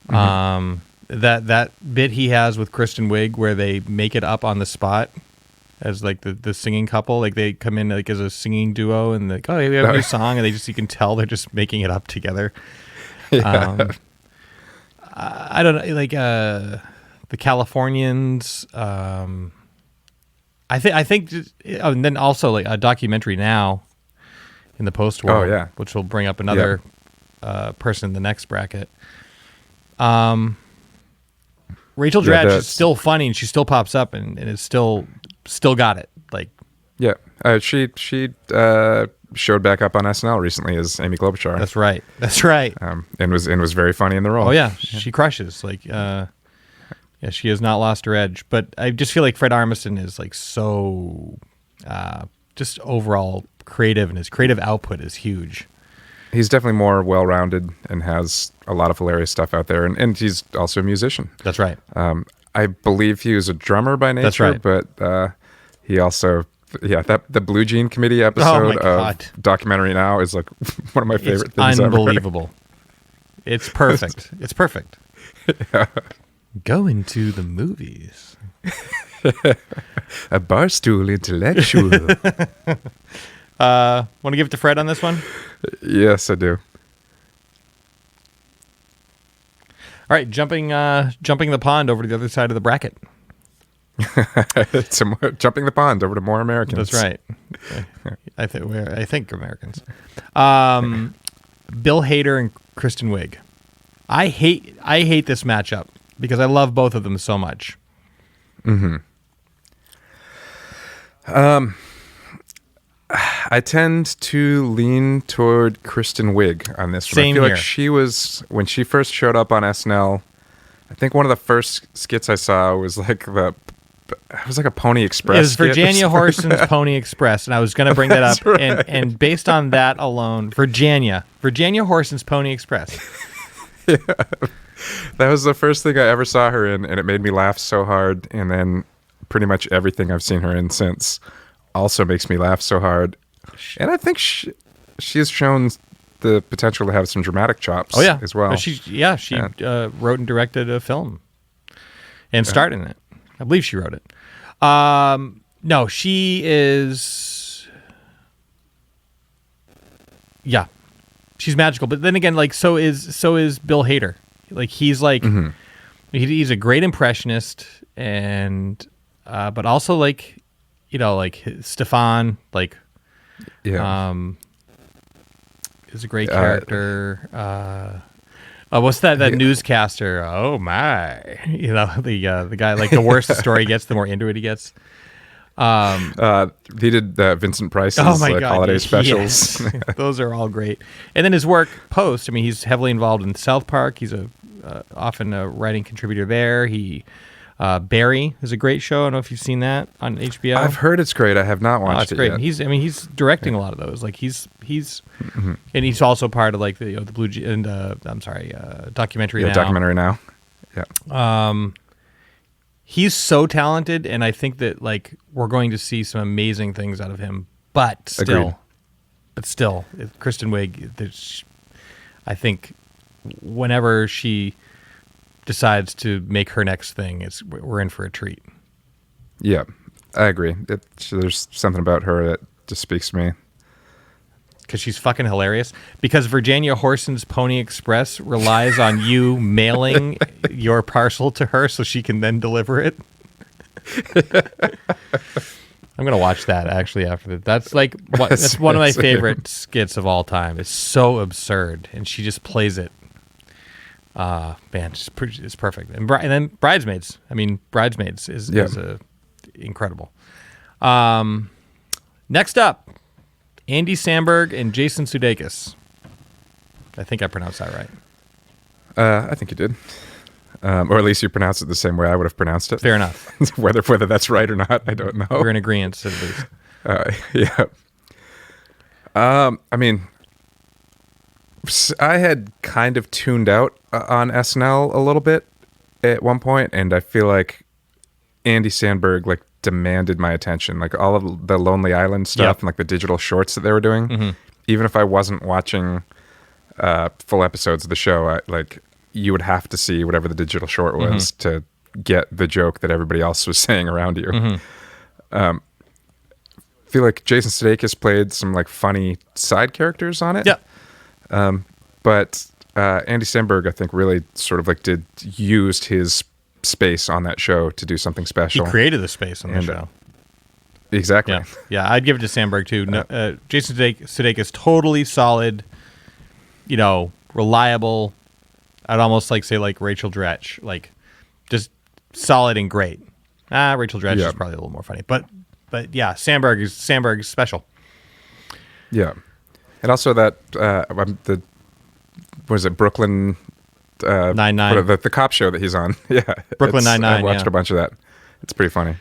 Mm-hmm. That bit he has with Kristen Wiig where they make it up on the spot as like the singing couple, like they come in like as a singing duo and like, oh, we have a new song, and you can tell they're just making it up together. Yeah. I don't know, like the Californians. I think, and then also like a documentary now in the post world, which will bring up another person in the next bracket. Rachel Dratch is still funny, and she still pops up, and it's still got it. Like, she showed back up on SNL recently as Amy Klobuchar. That's right. And was very funny in the role. Oh yeah, she crushes. Like, she has not lost her edge. But I just feel like Fred Armisen is like so, just overall creative, and his creative output is huge. He's definitely more well-rounded and has a lot of hilarious stuff out there. And he's also a musician. That's right. I believe he was a drummer by nature. That's right. But he also, the Blue Jean Committee episode of Documentary Now is like one of my favorite things ever. Unbelievable. It's perfect. It's perfect. Yeah. Going to the movies. A barstool intellectual. Want to give it to Fred on this one? Yes, I do. All right, jumping the pond over to the other side of the bracket. Jumping the pond over to more Americans. That's right. I think Americans. Bill Hader and Kristen Wiig. I hate this matchup because I love both of them so much. Mm-hmm. I tend to lean toward Kristen Wiig on this one. Same I feel here. like she was, when she first showed up on SNL, I think one of the first skits I saw was like it was like a Pony Express. It was Virginia Horson's Pony Express, and I was going to bring that up. Right. And based on that alone, Virginia Horson's Pony Express. Yeah. That was the first thing I ever saw her in, and it made me laugh so hard. And then pretty much everything I've seen her in since also makes me laugh so hard. And I think she has shown the potential to have some dramatic chops as well. She wrote and directed a film and starred in it. I believe she wrote it. No, she is... Yeah. She's magical. But then again, like, so is Bill Hader. Like, he's like... Mm-hmm. He's a great impressionist, and but also like... like Stefan, like, is a great character. What's that newscaster? Oh my, the guy, like, the worse the story gets, the more into it he gets. He did Vincent Price's holiday specials. Yes. Those are all great. And then his work post. I mean, he's heavily involved in South Park. He's often a writing contributor there. Barry is a great show. I don't know if you've seen that on HBO. I've heard it's great. I have not watched it great. yet. He's directing a lot of those. Like he's mm-hmm. And he's also part of like the Blue and documentary now. Documentary now. Yeah. He's so talented, and I think that like we're going to see some amazing things out of him. But still, Kristen Wiig. I think whenever she decides to make her next thing, we're in for a treat. Yeah, I agree. There's something about her that just speaks to me. Because she's fucking hilarious. Because Virginia Horson's Pony Express relies on you mailing your parcel to her so she can then deliver it. I'm going to watch that actually after that. That's like that's one of my favorite skits of all time. It's so absurd, and she just plays it. Man, it's perfect. And then Bridesmaids. I mean, Bridesmaids is incredible. Next up, Andy Samberg and Jason Sudeikis. I think I pronounced that right. I think you did. or at least you pronounce it the same way I would have pronounced it. Fair enough. whether that's right or not, I don't know. We're in agreement at least. Yeah. I mean, I had kind of tuned out on SNL a little bit at one point, and I feel like Andy Samberg like demanded my attention, like all of the Lonely Island stuff and like the digital shorts that they were doing. Even if I wasn't watching full episodes of the show, you would have to see whatever the digital short was to get the joke that everybody else was saying around you. I feel like Jason Sudeikis played some like funny side characters on it. Yeah. But Andy Samberg, I think, really sort of like used his space on that show to do something special. He created the space on the show. Exactly. Yeah, I'd give it to Samberg too. Jason Sudeikis, totally solid, reliable. I'd almost say Rachel Dratch, like just solid and great. Rachel Dratch is probably a little more funny, but yeah, Samberg is special. Yeah, and also that was it Brooklyn Nine-Nine, the cop show that he's on. Yeah, Brooklyn Nine-Nine. I watched a bunch of that. It's pretty funny.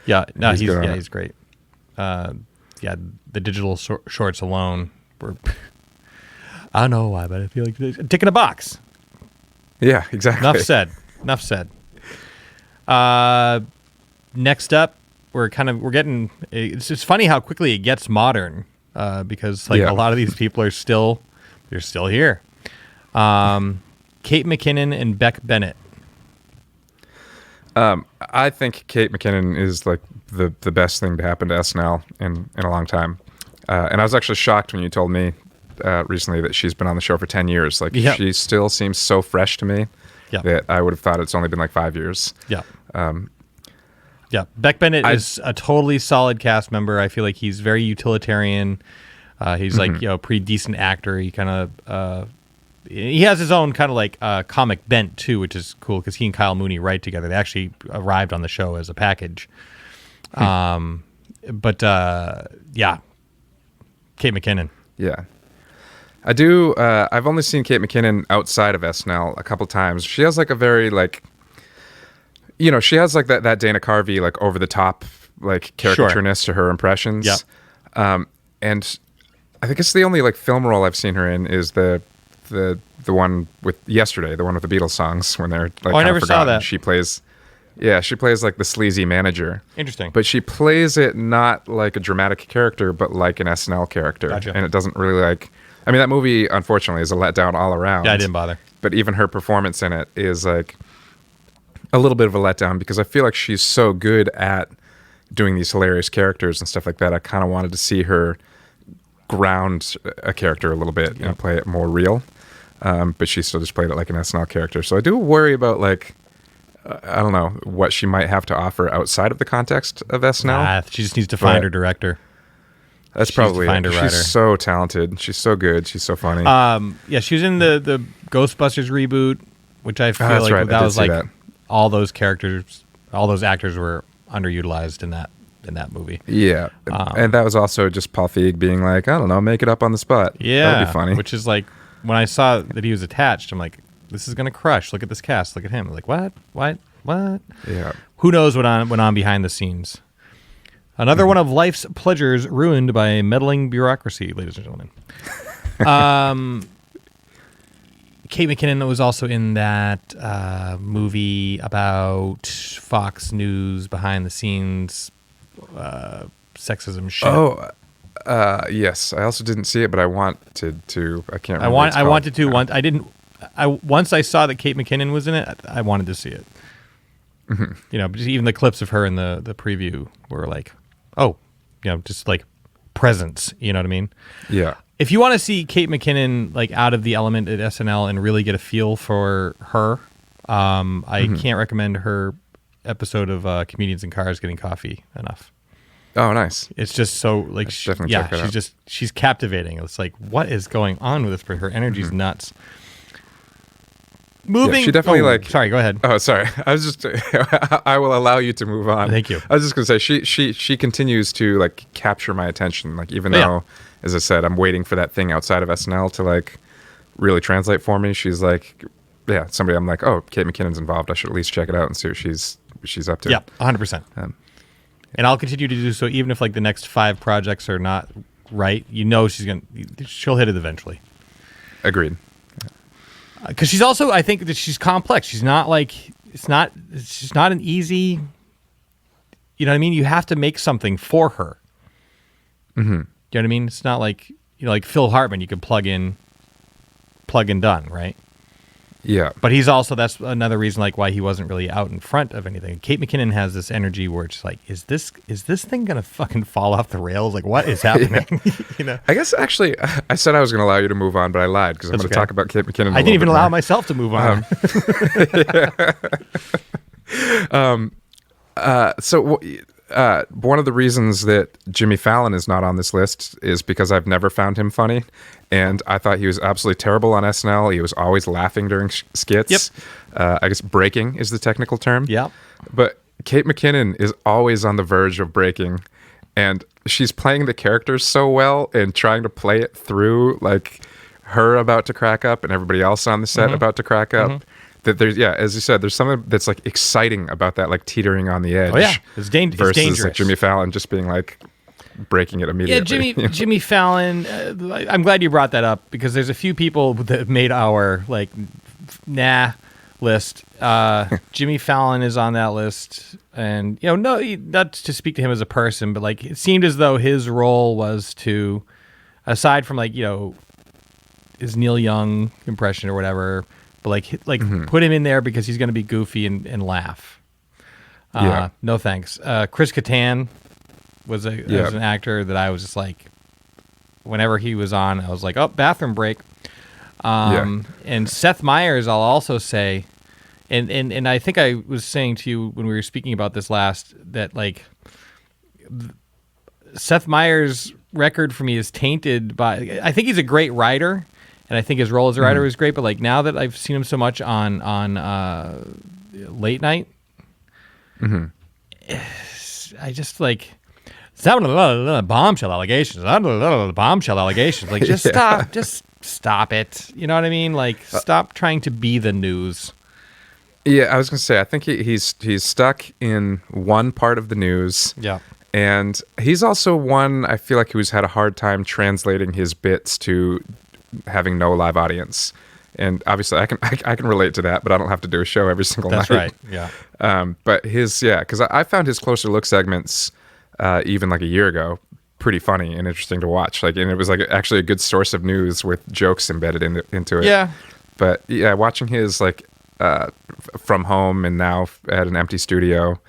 Yeah, no, he's great. The digital shorts alone were. I don't know why, but I feel like a tick in a box. Yeah, exactly. Enough said. Next up, we're getting. It's just funny how quickly it gets modern, because a lot of these people are still here. Kate McKinnon and Beck Bennett. I think Kate McKinnon is like the best thing to happen to SNL in a long time. And I was actually shocked when you told me recently that she's been on the show for 10 years. Like she still seems so fresh to me that I would have thought it's only been like 5 years. Yeah. Beck Bennett is a totally solid cast member. I feel like he's very utilitarian. He's like, pretty decent actor. He kind of, he has his own kind of like comic bent too, which is cool because he and Kyle Mooney write together. They actually arrived on the show as a package. But Kate McKinnon. Yeah. I do. I've only seen Kate McKinnon outside of SNL a couple times. She has like a very like, she has like that Dana Carvey like over the top like caricatureness to her impressions. Yeah. And I think it's the only like film role I've seen her in is the one with Yesterday, the one with the Beatles songs when they're like. Oh, I never saw that. She plays like the sleazy manager. Interesting. But she plays it not like a dramatic character, but like an SNL character. Gotcha. And it doesn't really like. I mean, that movie unfortunately is a letdown all around. Yeah, I didn't bother. But even her performance in it is like a little bit of a letdown because I feel like she's so good at doing these hilarious characters and stuff like that. I kind of wanted to see her ground a character a little bit and play it more real. But she still just played it like an SNL character. So I do worry about like, I don't know, what she might have to offer outside of the context of SNL. She just needs to find her director. That's probably it. She's so talented. She's so good. She's so funny. She was in the Ghostbusters reboot, which I feel like right. that was like that. All those characters, all those actors were underutilized in that movie. Yeah, and that was also just Paul Feig being like, I don't know, make it up on the spot. Yeah, that'd be funny. Which is like when I saw that he was attached, I'm like, this is gonna crush. Look at this cast. Look at him. I'm like, what? Yeah. Who knows what went on behind the scenes? Another one of life's pleasures ruined by meddling bureaucracy, ladies and gentlemen. Kate McKinnon was also in that movie about Fox News behind the scenes sexism shit. Oh, yes. I also didn't see it, but I wanted to. I can't remember. I wanted to. I didn't. Once I saw that Kate McKinnon was in it, I wanted to see it. But even the clips of her in the preview were like, just like presence. You know what I mean? Yeah. If you want to see Kate McKinnon like out of the element at SNL and really get a feel for her, I can't recommend her episode of Comedians in Cars Getting Coffee enough. Oh, nice. It's just so like, she's captivating. It's like, what is going on with this person? Her energy's nuts. Moving. Yeah, she definitely Sorry, go ahead. Oh, sorry. I was just. I will allow you to move on. Thank you. I was just gonna say she continues to like capture my attention. Like even though, as I said, I'm waiting for that thing outside of SNL to like really translate for me. She's like somebody I'm like, oh, Kate McKinnon's involved. I should at least check it out and see what she's up to. Yeah, 100%. And I'll continue to do so, even if like the next 5 projects are not right. She'll hit it eventually. Agreed. Because she's also, I think that she's complex. She's not like she's not an easy. You know what I mean? You have to make something for her. Mm-hmm. You know what I mean? It's not like like Phil Hartman. You can plug and done, right? Yeah. But that's another reason like why he wasn't really out in front of anything. Kate McKinnon has this energy where it's like, is this thing gonna fucking fall off the rails? Like, what is happening? I guess actually, I said I was going to allow you to move on, but I lied because I'm going to talk about Kate McKinnon. I didn't even allow myself to move on. One of the reasons that Jimmy Fallon is not on this list is because I've never found him funny, and I thought he was absolutely terrible on SNL. He was always laughing during skits. Yep. I guess breaking is the technical term. Yeah. But Kate McKinnon is always on the verge of breaking, and she's playing the characters so well and trying to play it through, like her about to crack up and everybody else on the set about to crack up. That there's, as you said, there's something that's like exciting about that, like teetering on the edge. Oh yeah, it's dangerous. Versus like Jimmy Fallon just being like breaking it immediately. Yeah, Jimmy Fallon. I'm glad you brought that up because there's a few people that made our like list. Jimmy Fallon is on that list, and not to speak to him as a person, but like it seemed as though his role was to, aside from like his Neil Young impression or whatever. But put him in there because he's going to be goofy and laugh. No thanks. Chris Kattan was an actor that I was just like, whenever he was on, I was like, oh, bathroom break. And Seth Meyers, I'll also say, and I think I was saying to you when we were speaking about this last, that like Seth Meyers' record for me is tainted by, I think he's a great writer. And I think his role as a writer was great, but like now that I've seen him so much on late night, I just like bombshell allegations. Bombshell allegations. Like just stop it. You know what I mean? Like stop trying to be the news. Yeah, I was gonna say I think he's stuck in one part of the news. Yeah. And he's also one I feel like who's had a hard time translating his bits to having no live audience, and obviously I can relate to that, but I don't have to do a show every single night. That's right. Yeah. But because I found his Closer Look segments even like a year ago pretty funny and interesting to watch. Like, and it was like actually a good source of news with jokes embedded into it. Yeah. But watching his like from home and now at an empty studio,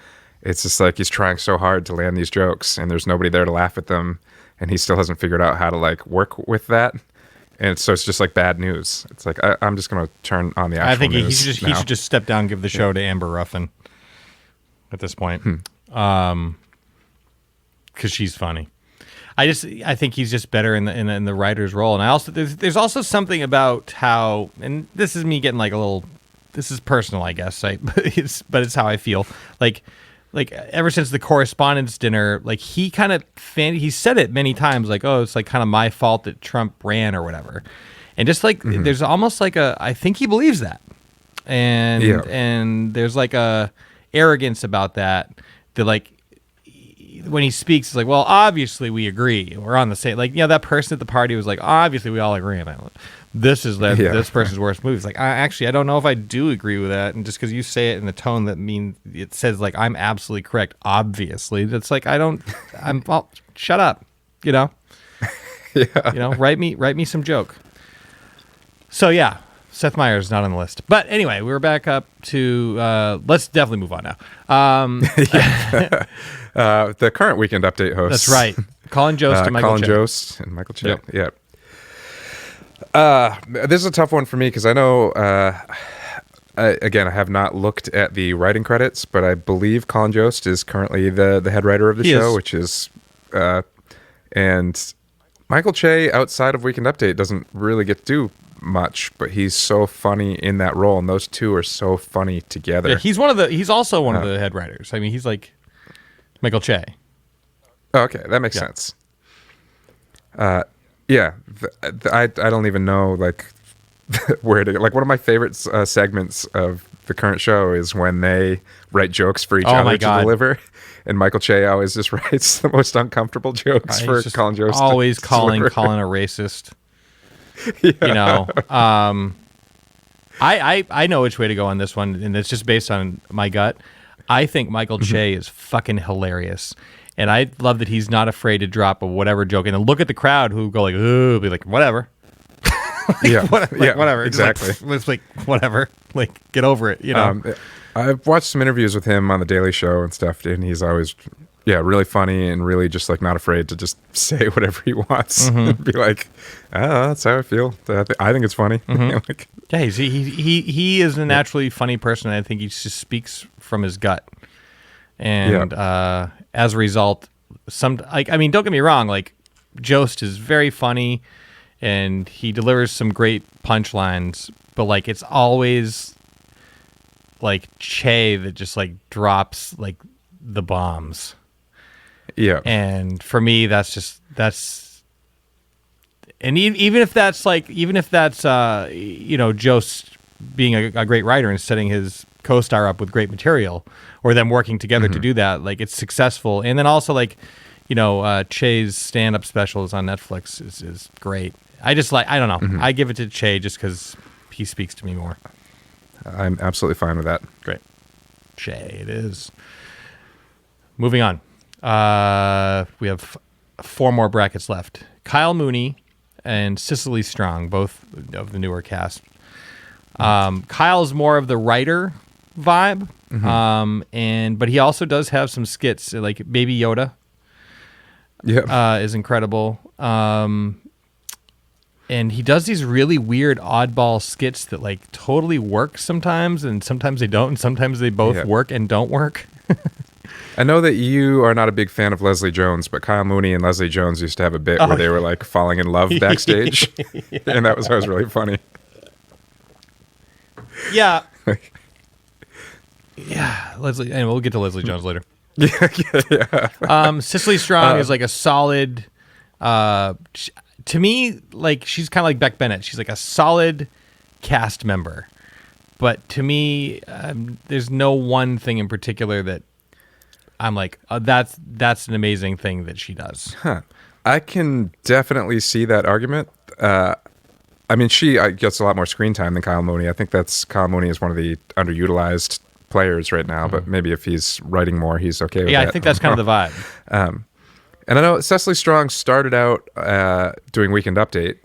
it's just like he's trying so hard to land these jokes, and there's nobody there to laugh at them, and he still hasn't figured out how to like work with that. And so it's just like bad news. It's like I'm just going to turn on the actual I think news he should just step down and give the show to Amber Ruffin at this point. Because she's funny. I think he's just better in the writer's role. And I also there's also something about how, and this is me getting like a little, this is personal, I guess, right? but it's how I feel. Like ever since the correspondence dinner, like he kind of he said it many times, like, oh, it's like kind of my fault that Trump ran or whatever. And just like there's almost like I think he believes that. And there's like a arrogance about that like when he speaks, it's like, well, obviously we agree. We're on the same, like, that person at the party was like, obviously we all agree on that. This is this person's worst movie. It's like, I don't know if I do agree with that. And just because you say it in the tone that means it says like I'm absolutely correct, obviously, that's like well, shut up, write me some joke. So yeah, Seth Meyers is not on the list. But anyway, we're back up to let's definitely move on now. The current Weekend Update hosts. That's right, Colin Jost and Michael Colin Che. Jost and Michael Che. Yep. This is a tough one for me because I know, I have not looked at the writing credits, but I believe Colin Jost is currently the head writer of the show, which is, and Michael Che, outside of Weekend Update, doesn't really get to do much, but he's so funny in that role, and those two are so funny together. Yeah, he's also one of the head writers. I mean, he's like Michael Che. Okay, that makes sense. I don't even know, like, where to, like, one of my favorite segments of the current show is when they write jokes for each Oh my other to God. deliver, and Michael Che always just writes the most uncomfortable jokes for He's just Colin Jost. always to calling deliver. Colin a racist. Yeah. You know, I know which way to go on this one, and it's just based on my gut. I think Michael Che is fucking hilarious, and I love that he's not afraid to drop a whatever joke, and then look at the crowd who go like, "Ooh," be like, "Whatever." Yeah, Whatever. exactly. It's like whatever. Like, get over it. You know. I've watched some interviews with him on the Daily Show and stuff, and he's always, really funny and really just like not afraid to just say whatever he wants and be like, "Oh, that's how I feel. I think it's funny." Like, Yeah, he is a naturally funny person. I think he just speaks from his gut, and as a result, don't get me wrong. Like, Jost is very funny, and he delivers some great punchlines. But like, it's always like Che that just like drops like the bombs. yeah, And for me, that's. And even if that's Jost being a great writer and setting his co-star up with great material, or them working together to do that, like, it's successful. And then also, like, Che's stand-up specials on Netflix is great. I just like, I don't know. I give it to Che just because he speaks to me more. I'm absolutely fine with that. Great. Che it is. Moving on. We have 4 more brackets left. Kyle Mooney and Cicely Strong, both of the newer cast. Kyle's more of the writer vibe, but he also does have some skits, like Baby Yoda. Is incredible. And he does these really weird oddball skits that like totally work sometimes, and sometimes they don't, and sometimes they both work and don't work. I know that you are not a big fan of Leslie Jones, but Kyle Mooney and Leslie Jones used to have a bit where they were like falling in love backstage, and that was always really funny. Yeah. Yeah, Leslie, and we'll get to Leslie Jones later. Cicely Strong is like a solid, to me, like, she's kind of like Beck Bennett. She's like a solid cast member, but to me, there's no one thing in particular that I'm like, that's an amazing thing that she does. I can definitely see that argument. I mean, she gets a lot more screen time than Kyle Mooney. I think Kyle Mooney is one of the underutilized players right now, but maybe if he's writing more, he's okay with that. Yeah, I think that's kind of the vibe. And I know Cecily Strong started out doing Weekend Update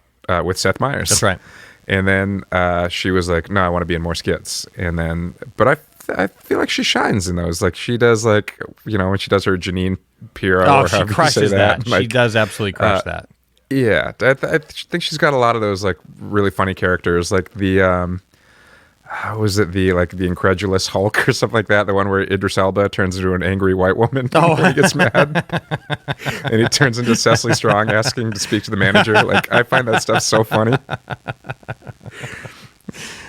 with Seth Meyers. That's right. And then she was like, "No, I want to be in more skits." And then, but I feel like she shines in those. Like, she does, like, when she does her Janine Pirro. Oh, or she however you crushes say that. Like, she does absolutely crush that. Yeah, I think she's got a lot of those like really funny characters, like the how was it, the incredulous Hulk or something like that? The one where Idris Elba turns into an angry white woman when he gets mad, and he turns into Cecily Strong asking to speak to the manager. Like, I find that stuff so funny.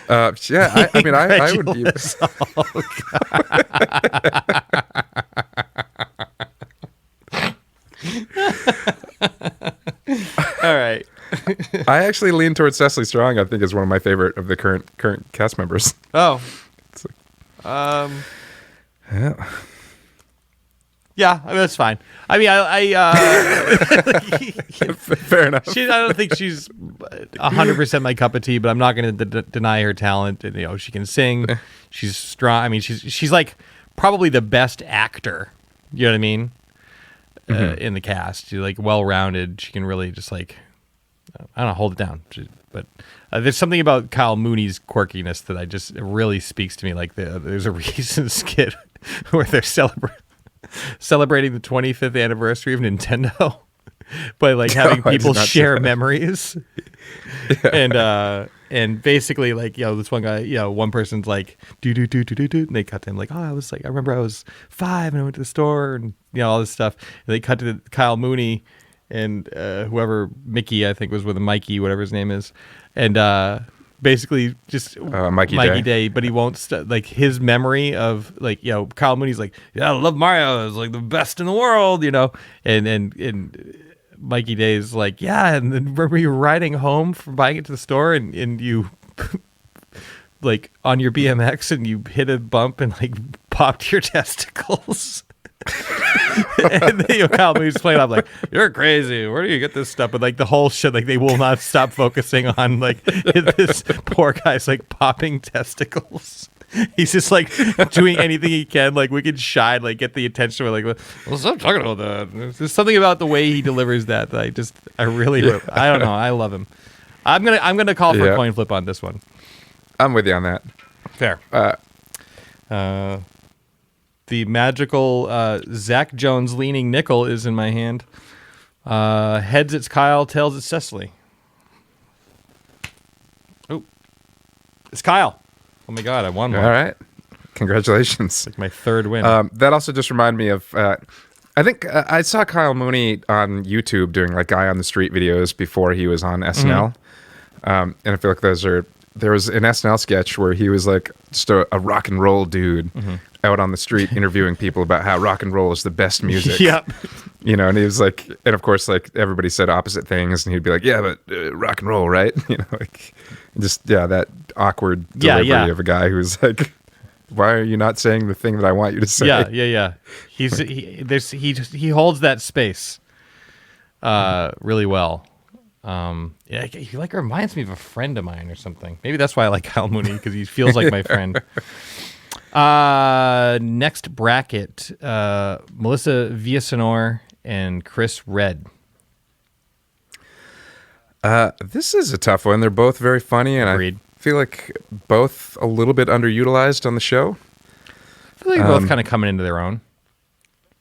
I mean, I would be. All right. I actually lean towards Cecily Strong. I think is one of my favorite of the current cast members. Oh. It's like, yeah, I mean, that's fine. I mean, fair enough. I don't think she's 100% my cup of tea, but I'm not going to deny her talent. She can sing. She's strong. I mean, she's like probably the best actor. You know what I mean? In the cast, she's like well-rounded. She can really just like, I don't know, hold it down. But there's something about Kyle Mooney's quirkiness that it really speaks to me. Like, there's a recent skit where they're celebrating the 25th anniversary of Nintendo by like having people share memories. And basically, like, this one guy, one person's like, do, and they cut to him like, I remember I was 5 and I went to the store and, all this stuff. And they cut to Kyle Mooney and whoever, Mickey, I think was with a Mikey, whatever his name is. And basically just Mikey Day, but he won't, like, his memory of, like, Kyle Mooney's like, I love Mario. It's like the best in the world, and Mikey Day's like, and then remember you were riding home from buying it to the store and you like on your BMX and you hit a bump and like popped your testicles. And then Kyle Mooney's playing up like, you're crazy, where do you get this stuff? But like the whole shit, like they will not stop focusing on like this poor guy's like popping testicles. He's just like doing anything he can, like wicked shy, like get the attention. We're like, well, stop talking about that. There's something about the way he delivers that I don't know, I love him. I'm gonna call for a coin flip on this one. I'm with you on that. Fair. The magical Zach Jones leaning nickel is in my hand. Heads it's Kyle, tails it's Cecily. Oh, it's Kyle. Oh my God, I won one. All right. Congratulations. Like my third win. That also just reminded me of, I think I saw Kyle Mooney on YouTube doing like guy on the street videos before he was on SNL. And I feel like there was an SNL sketch where he was like just a rock and roll dude out on the street interviewing people about how rock and roll is the best music. Yep. You know, and he was like, and of course, like everybody said opposite things, and he'd be like, yeah, but rock and roll, right? You know, like just, that awkward delivery of a guy who's like, why are you not saying the thing that I want you to say? Yeah. He holds that space really well. He like reminds me of a friend of mine or something. Maybe that's why I like Kyle Mooney, because he feels like my friend. Next bracket, Melissa Villasenor and Chris Redd. This is a tough one. They're both very funny, and Agreed. I feel like both a little bit underutilized on the show. I feel like both kind of coming into their own.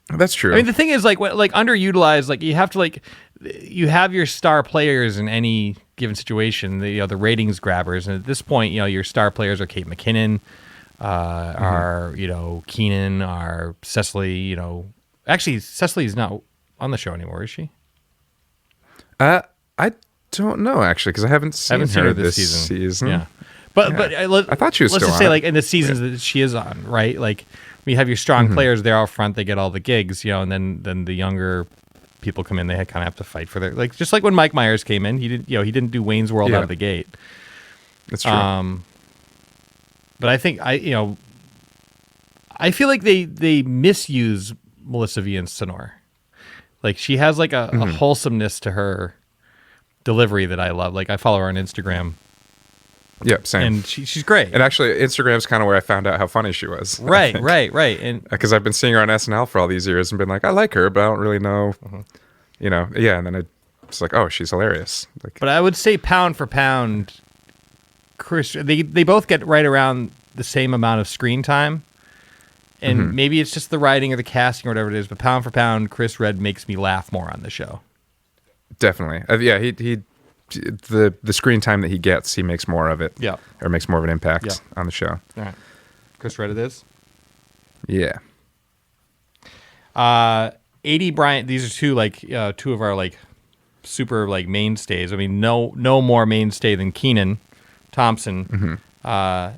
That's true. I mean, the thing is, like underutilized, like you have to you have your star players in any given situation, the ratings grabbers, and at this point, your star players are Kate McKinnon, are Keenan, are Cecily. Actually, Cecily's not on the show anymore, is she? I don't know actually, because I haven't seen her this season. Yeah, but I thought she was. Let's still just on say, it. like in the seasons that she is on, right? Like we have your strong players; they're out front, they get all the gigs, and then the younger people come in, they kind of have to fight for their, like, just like when Mike Myers came in, he didn't do Wayne's World out of the gate. That's true. But I think I feel like they misuse Melissa Villasenor. Like she has like a wholesomeness to her delivery that I love. Like I follow her on Instagram. Yep, same. And she's great. And actually, Instagram's kind of where I found out how funny she was. Right. And because I've been seeing her on SNL for all these years and been like, I like her, but I don't really know, And then it's like, oh, she's hilarious. Like, but I would say pound for pound, Chris. They both get right around the same amount of screen time, and maybe it's just the writing or the casting or whatever it is. But pound for pound, Chris Redd makes me laugh more on the show. Definitely, he. The screen time that he gets, he makes more of it. Yeah. Or makes more of an impact on the show. All right. Chris Redd it is? Yeah. 80 Bryant, these are two of our super mainstays. I mean, no more mainstay than Kenan Thompson up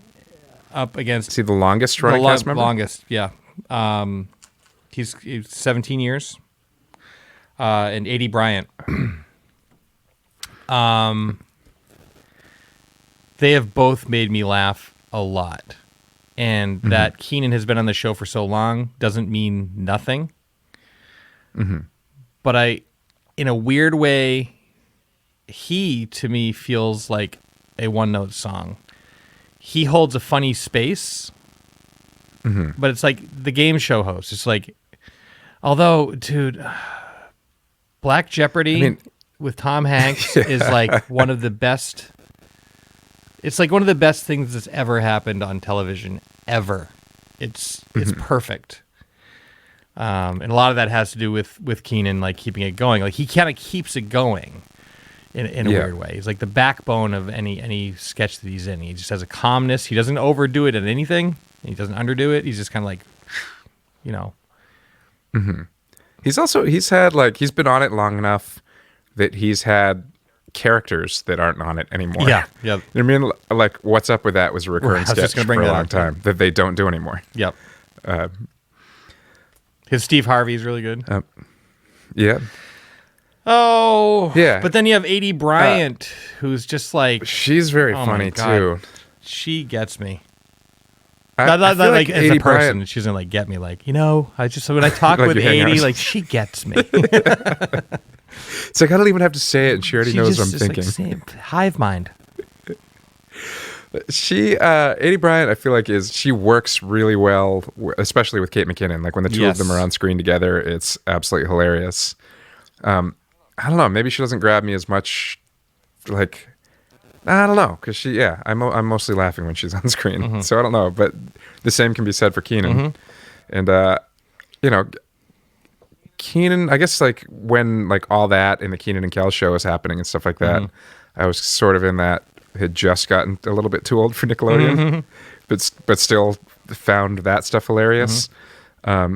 against... Is he the longest running cast member? Longest, yeah. He's 17 years. And 80 Bryant... they have both made me laugh a lot. And that Kenan has been on the show for so long doesn't mean nothing. But in a weird way, he, to me, feels like a one-note song. He holds a funny space, but it's like the game show host. It's like, although, dude, Black Jeopardy... with Tom Hanks is like one of the best. It's like one of the best things that's ever happened on television ever. It's perfect. And a lot of that has to do with Kenan, like keeping it going. Like he kind of keeps it going in a weird way. He's like the backbone of any sketch that he's in. He just has a calmness. He doesn't overdo it at anything. He doesn't underdo it. He's just kind of like, He's been on it long enough that he's had characters that aren't on it anymore. Yeah. You know what I mean? Like, What's Up With That was a recurring sketch for a long time that they don't do anymore. Yep. His Steve Harvey's really good. Yeah. Oh, Yeah. But then you have A.D. Bryant, who's just like, She's very oh funny my God. too. She gets me. I Not feel like as a A.D. person, Bryant, she's gonna like get me. Like, I just when I talk Like with you hang out. 80, like she gets me. it's like I don't even have to say it, and she already knows what I'm thinking. Like, hive mind. She, A.D. Bryant, I feel like she works really well, especially with Kate McKinnon. Like when the two of them are on screen together, it's absolutely hilarious. I don't know. Maybe she doesn't grab me as much. Like, I don't know, because I'm mostly laughing when she's on screen, so I don't know. But the same can be said for Keenan, and Keenan. I guess like when like all that in the Keenan and Kel show was happening and stuff like that, I was sort of in that. Had just gotten a little bit too old for Nickelodeon, but still found that stuff hilarious. I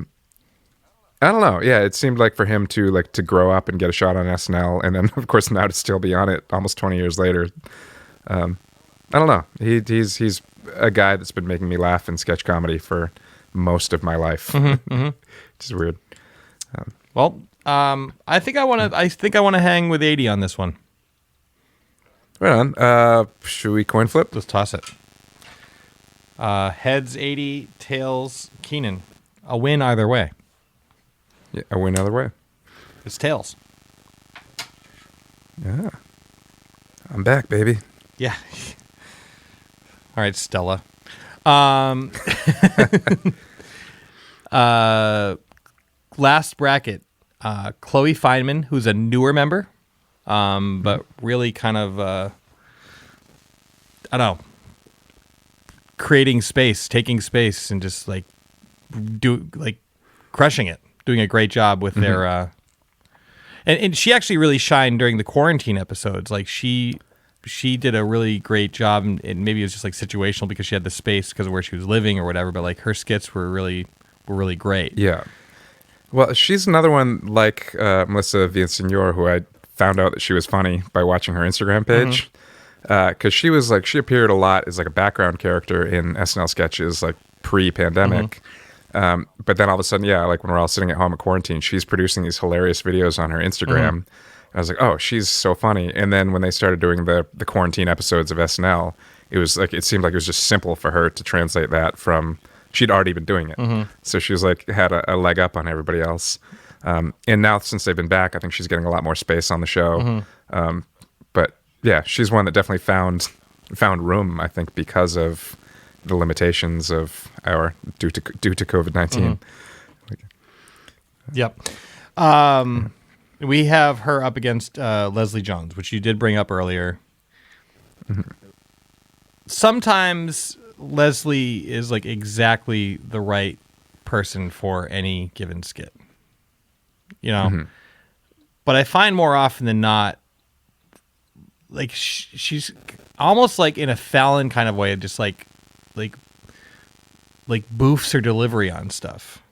don't know. Yeah, it seemed like for him to grow up and get a shot on SNL, and then of course now to still be on it almost 20 years later. I don't know. He's a guy that's been making me laugh in sketch comedy for most of my life. Which is weird. I think I want to hang with 80 on this one. Right on. Should we coin flip? Let's toss it. Heads 80, tails Keenan. A win either way. Yeah, a win either way. It's tails. Yeah. I'm back, baby. Yeah. All right, Stella. Last bracket. Chloe Feynman, who's a newer member, but really kind of, I don't know, creating space, taking space, and just like crushing it, doing a great job with their. And she actually really shined during the quarantine episodes. Like she did a really great job, and maybe it was just like situational because she had the space because of where she was living or whatever. But like her skits were really great. Yeah. Well, she's another one like Melissa Villaseñor, who I found out that she was funny by watching her Instagram page. Because she appeared a lot as like a background character in SNL sketches like pre-pandemic. But then all of a sudden, like when we're all sitting at home at quarantine, she's producing these hilarious videos on her Instagram. And I was like, oh, she's so funny. And then when they started doing the quarantine episodes of SNL, it seemed like it was just simple for her to translate that from. She'd already been doing it. So she was like, had a leg up on everybody else. And now since they've been back, I think she's getting a lot more space on the show. But yeah, she's one that definitely found room, I think, because of the limitations of due to COVID-19. Yep. We have her up against Leslie Jones, which you did bring up earlier. Sometimes Leslie is like exactly the right person for any given skit, but I find more often than not, like she's almost like in a Fallon kind of way, just like boofs her delivery on stuff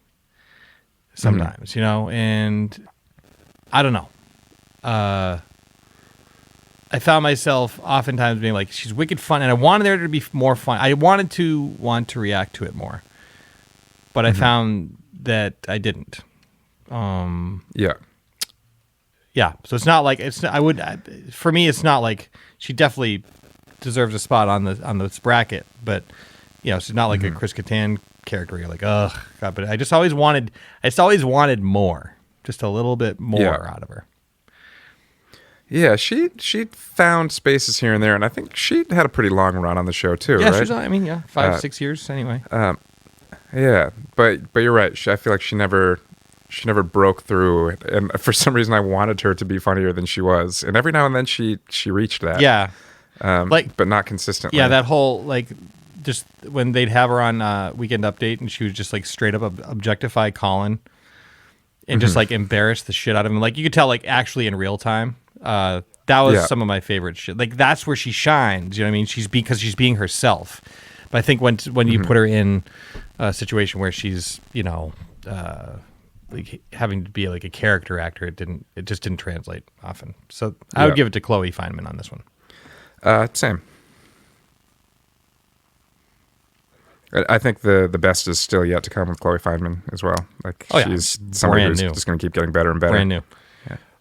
sometimes, and I don't know. I found myself oftentimes being like, she's wicked fun, and I wanted there to be more fun. I wanted to want to react to it more, but I found that I didn't. Yeah. So it's not like for me, it's not like she definitely deserves a spot on this bracket, but she's not like a Chris Kattan character. You're like, ugh, God, but I just always wanted more, just a little bit more out of her. Yeah, she found spaces here and there, and I think she had a pretty long run on the show too. Yeah, right? she's 5-6 years anyway. Yeah, but you're right. I feel like she never broke through, and for some reason I wanted her to be funnier than she was, and every now and then she reached that. Yeah, but not consistently. Yeah, that whole just when they'd have her on Weekend Update, and she would just like straight up objectify Colin, and just like embarrass the shit out of him. Like you could tell, like actually in real time. That was some of my favorite shit. Like that's where she shines. You know what I mean? Because she's being herself. But I think when you put her in a situation where she's like having to be like a character actor, it just didn't translate often. So I would give it to Chloe Feynman on this one. Same. I think the best is still yet to come with Chloe Feynman as well. Like she's somebody who's just going to keep getting better and better. Brand new.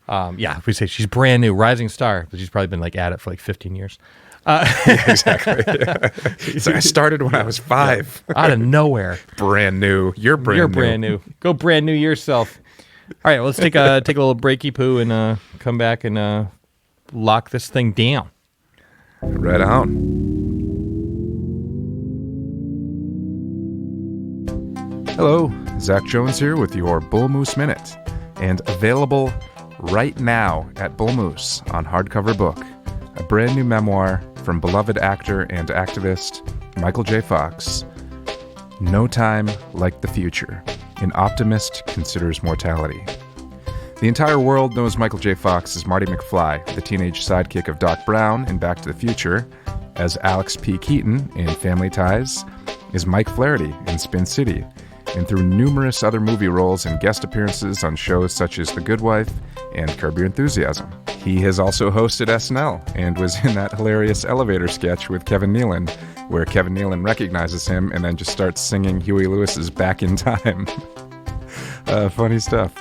Yeah, if we say she's brand new, rising star, but she's probably been like at it for like 15 years. Yeah, exactly. So I started when I was 5. Out of nowhere. Brand new. You're Brand new. Go brand new yourself. All right, well, let's take a little breaky poo and come back and lock this thing down. Right on. Hello, Zach Jones here with your Bull Moose Minute, and available right now at Bull Moose on hardcover book, a brand new memoir from beloved actor and activist Michael J. Fox, No Time Like the Future, An Optimist Considers Mortality. The entire world knows Michael J. Fox as Marty McFly, the teenage sidekick of Doc Brown in Back to the Future, as Alex P. Keaton in Family Ties, as Mike Flaherty in Spin City, and through numerous other movie roles and guest appearances on shows such as The Good Wife and Curb Your Enthusiasm. He has also hosted SNL and was in that hilarious elevator sketch with Kevin Nealon, where Kevin Nealon recognizes him and then just starts singing Huey Lewis's Back in Time. Funny stuff.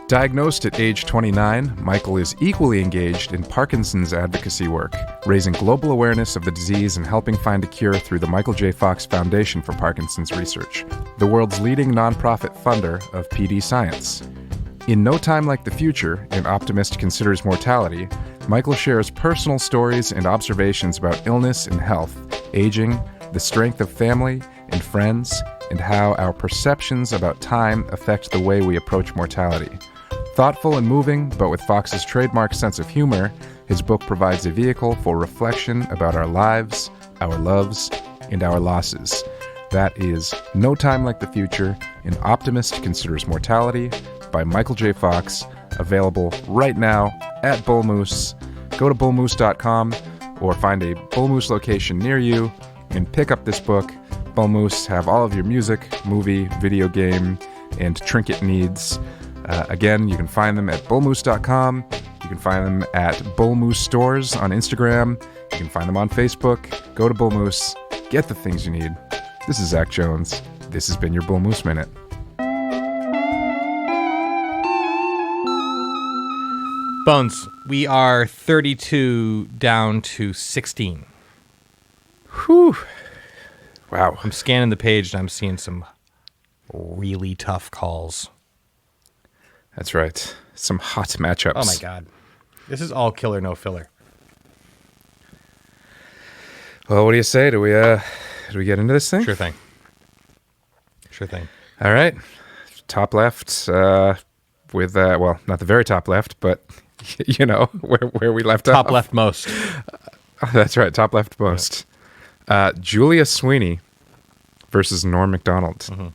Diagnosed at age 29, Michael is equally engaged in Parkinson's advocacy work, raising global awareness of the disease and helping find a cure through the Michael J. Fox Foundation for Parkinson's Research, the world's leading nonprofit funder of PD science. In No Time Like the Future, An Optimist Considers Mortality, Michael shares personal stories and observations about illness and health, aging, the strength of family and friends, and how our perceptions about time affect the way we approach mortality. Thoughtful and moving, but with Fox's trademark sense of humor, his book provides a vehicle for reflection about our lives, our loves, and our losses. That is No Time Like the Future, An Optimist Considers Mortality by Michael J. Fox, available right now at Bull Moose. Go to bullmoose.com or find a Bull Moose location near you and pick up this book. Bull Moose have all of your music, movie, video game, and trinket needs. Again, you can find them at bullmoose.com. You can find them at Bull Moose Stores on Instagram. You can find them on Facebook. Go to Bull Moose. Get the things you need. This is Zach Jones. This has been your Bull Moose Minute. Bones, we are 32 down to 16. Whew. Wow. I'm scanning the page and I'm seeing some really tough calls. That's right. Some hot matchups. Oh my God. This is all killer, no filler. Well, what do you say? Do we get into this thing? Sure thing. All right. Top left, with well, not the very top left, but you know where we left off. Top left most. That's right. Top left most. Julia Sweeney versus Norm Macdonald. Mm-hmm.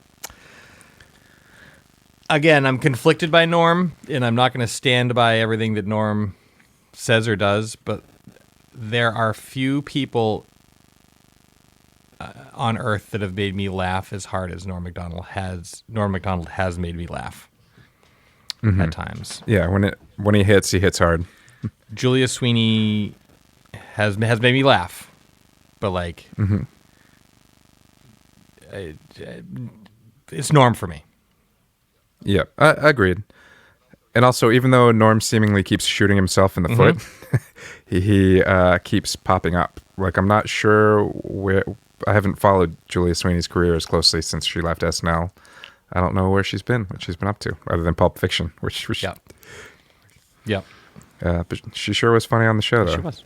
Again, I'm conflicted by Norm, and I'm not going to stand by everything that Norm says or does, but there are few people on Earth that have made me laugh as hard as Norm Macdonald has. Norm Macdonald has made me laugh at times. Yeah, when he hits hard. Julia Sweeney has made me laugh, but like, it's Norm for me. Yeah, agreed. And also, even though Norm seemingly keeps shooting himself in the foot, he keeps popping up. Like, I'm not sure where. I haven't followed Julia Sweeney's career as closely since she left SNL. I don't know where she's been, what she's been up to, other than Pulp Fiction, which was. Yeah. But she sure was funny on the show, though. She was.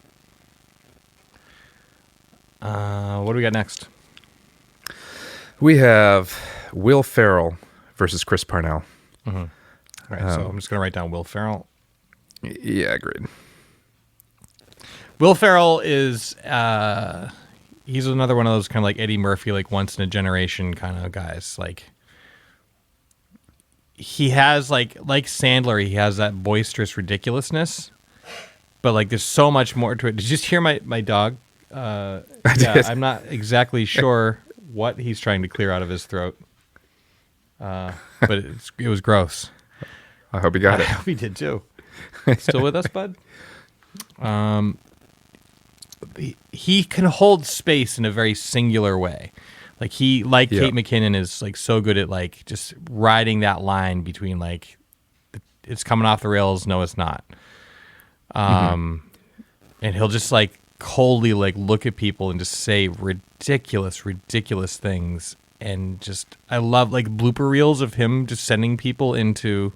What do we got next? We have Will Ferrell versus Chris Parnell. All right, so I'm just going to write down Will Ferrell. Yeah, agreed. Will Ferrell is he's another one of those kind of like Eddie Murphy, like once in a generation kind of guys. Like he has like Sandler, he has that boisterous ridiculousness, but like there's so much more to it. Did you just hear my dog? Yeah, I'm not exactly sure what he's trying to clear out of his throat, but it was gross. I hope he got it. I hope he did too. Still with us, bud? He can hold space in a very singular way. Like Kate McKinnon is like so good at like just riding that line between like it's coming off the rails. No, it's not. And he'll just like coldly like look at people and just say ridiculous things. And just, I love like blooper reels of him just sending people into,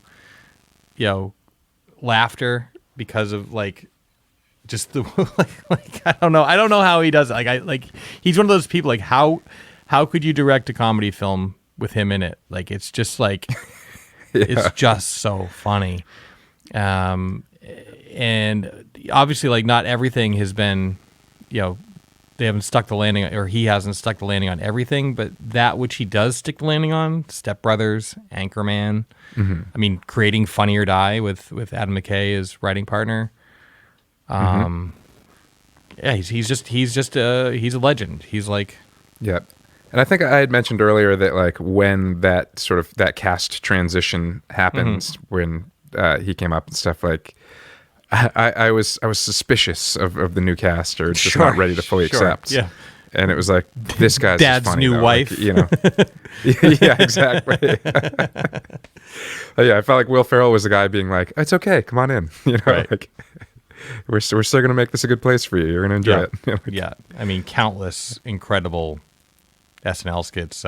laughter because of like, just the like I don't know how he does it. Like he's one of those people. Like how could you direct a comedy film with him in it? Like it's just like it's just so funny. And obviously like not everything has been, they haven't stuck the landing, or he hasn't stuck the landing on everything, but that which he does stick the landing on, Step Brothers, Anchorman. I mean, creating Funny or Die with Adam McKay as writing partner. Yeah, he's a legend. He's like, yeah. And I think I had mentioned earlier that like when that cast transition happens, when he came up and stuff, like I was suspicious of the new cast, or just not ready to fully accept. Yeah. And it was like, this guy's Dad's just funny, new though. wife. Like, yeah, exactly. Yeah, I felt like Will Ferrell was the guy being like, it's okay, come on in. Right. Like we're still going to make this a good place for you. You're going to enjoy it. Yeah. I mean, countless incredible SNL skits.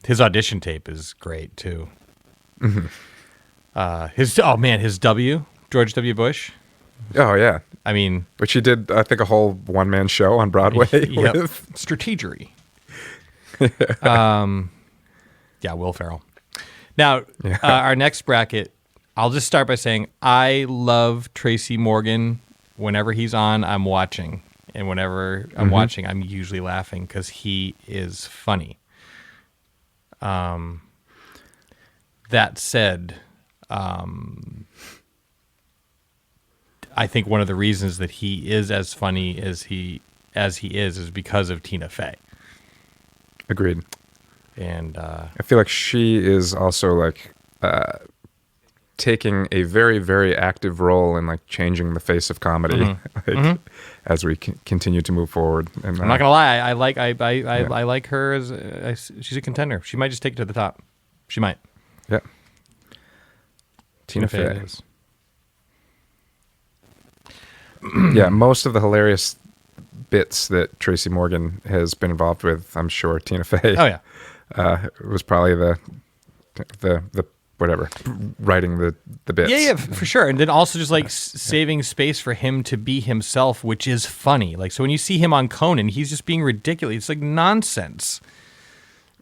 His audition tape is great too. His George W. Bush. Oh yeah. I mean, which he did, I think, a whole one-man show on Broadway with. Strategery. Yeah, Will Ferrell. Now, our next bracket, I'll just start by saying I love Tracy Morgan. Whenever he's on, I'm watching. And whenever I'm watching, I'm usually laughing because he is funny. That said, I think one of the reasons that he is as funny as he is because of Tina Fey. Agreed. And I feel like she is also like taking a very, very active role in like changing the face of comedy as we continue to move forward. And I'm not gonna lie, I like her as she's a contender. She might just take it to the top. She might. Yeah. Tina Fey. Is. Yeah, most of the hilarious bits that Tracy Morgan has been involved with, I'm sure Tina Fey. Oh yeah. Was probably the whatever, writing the bits. Yeah, for sure. And then also just like saving space for him to be himself, which is funny. Like, so when you see him on Conan, he's just being ridiculous. It's like nonsense.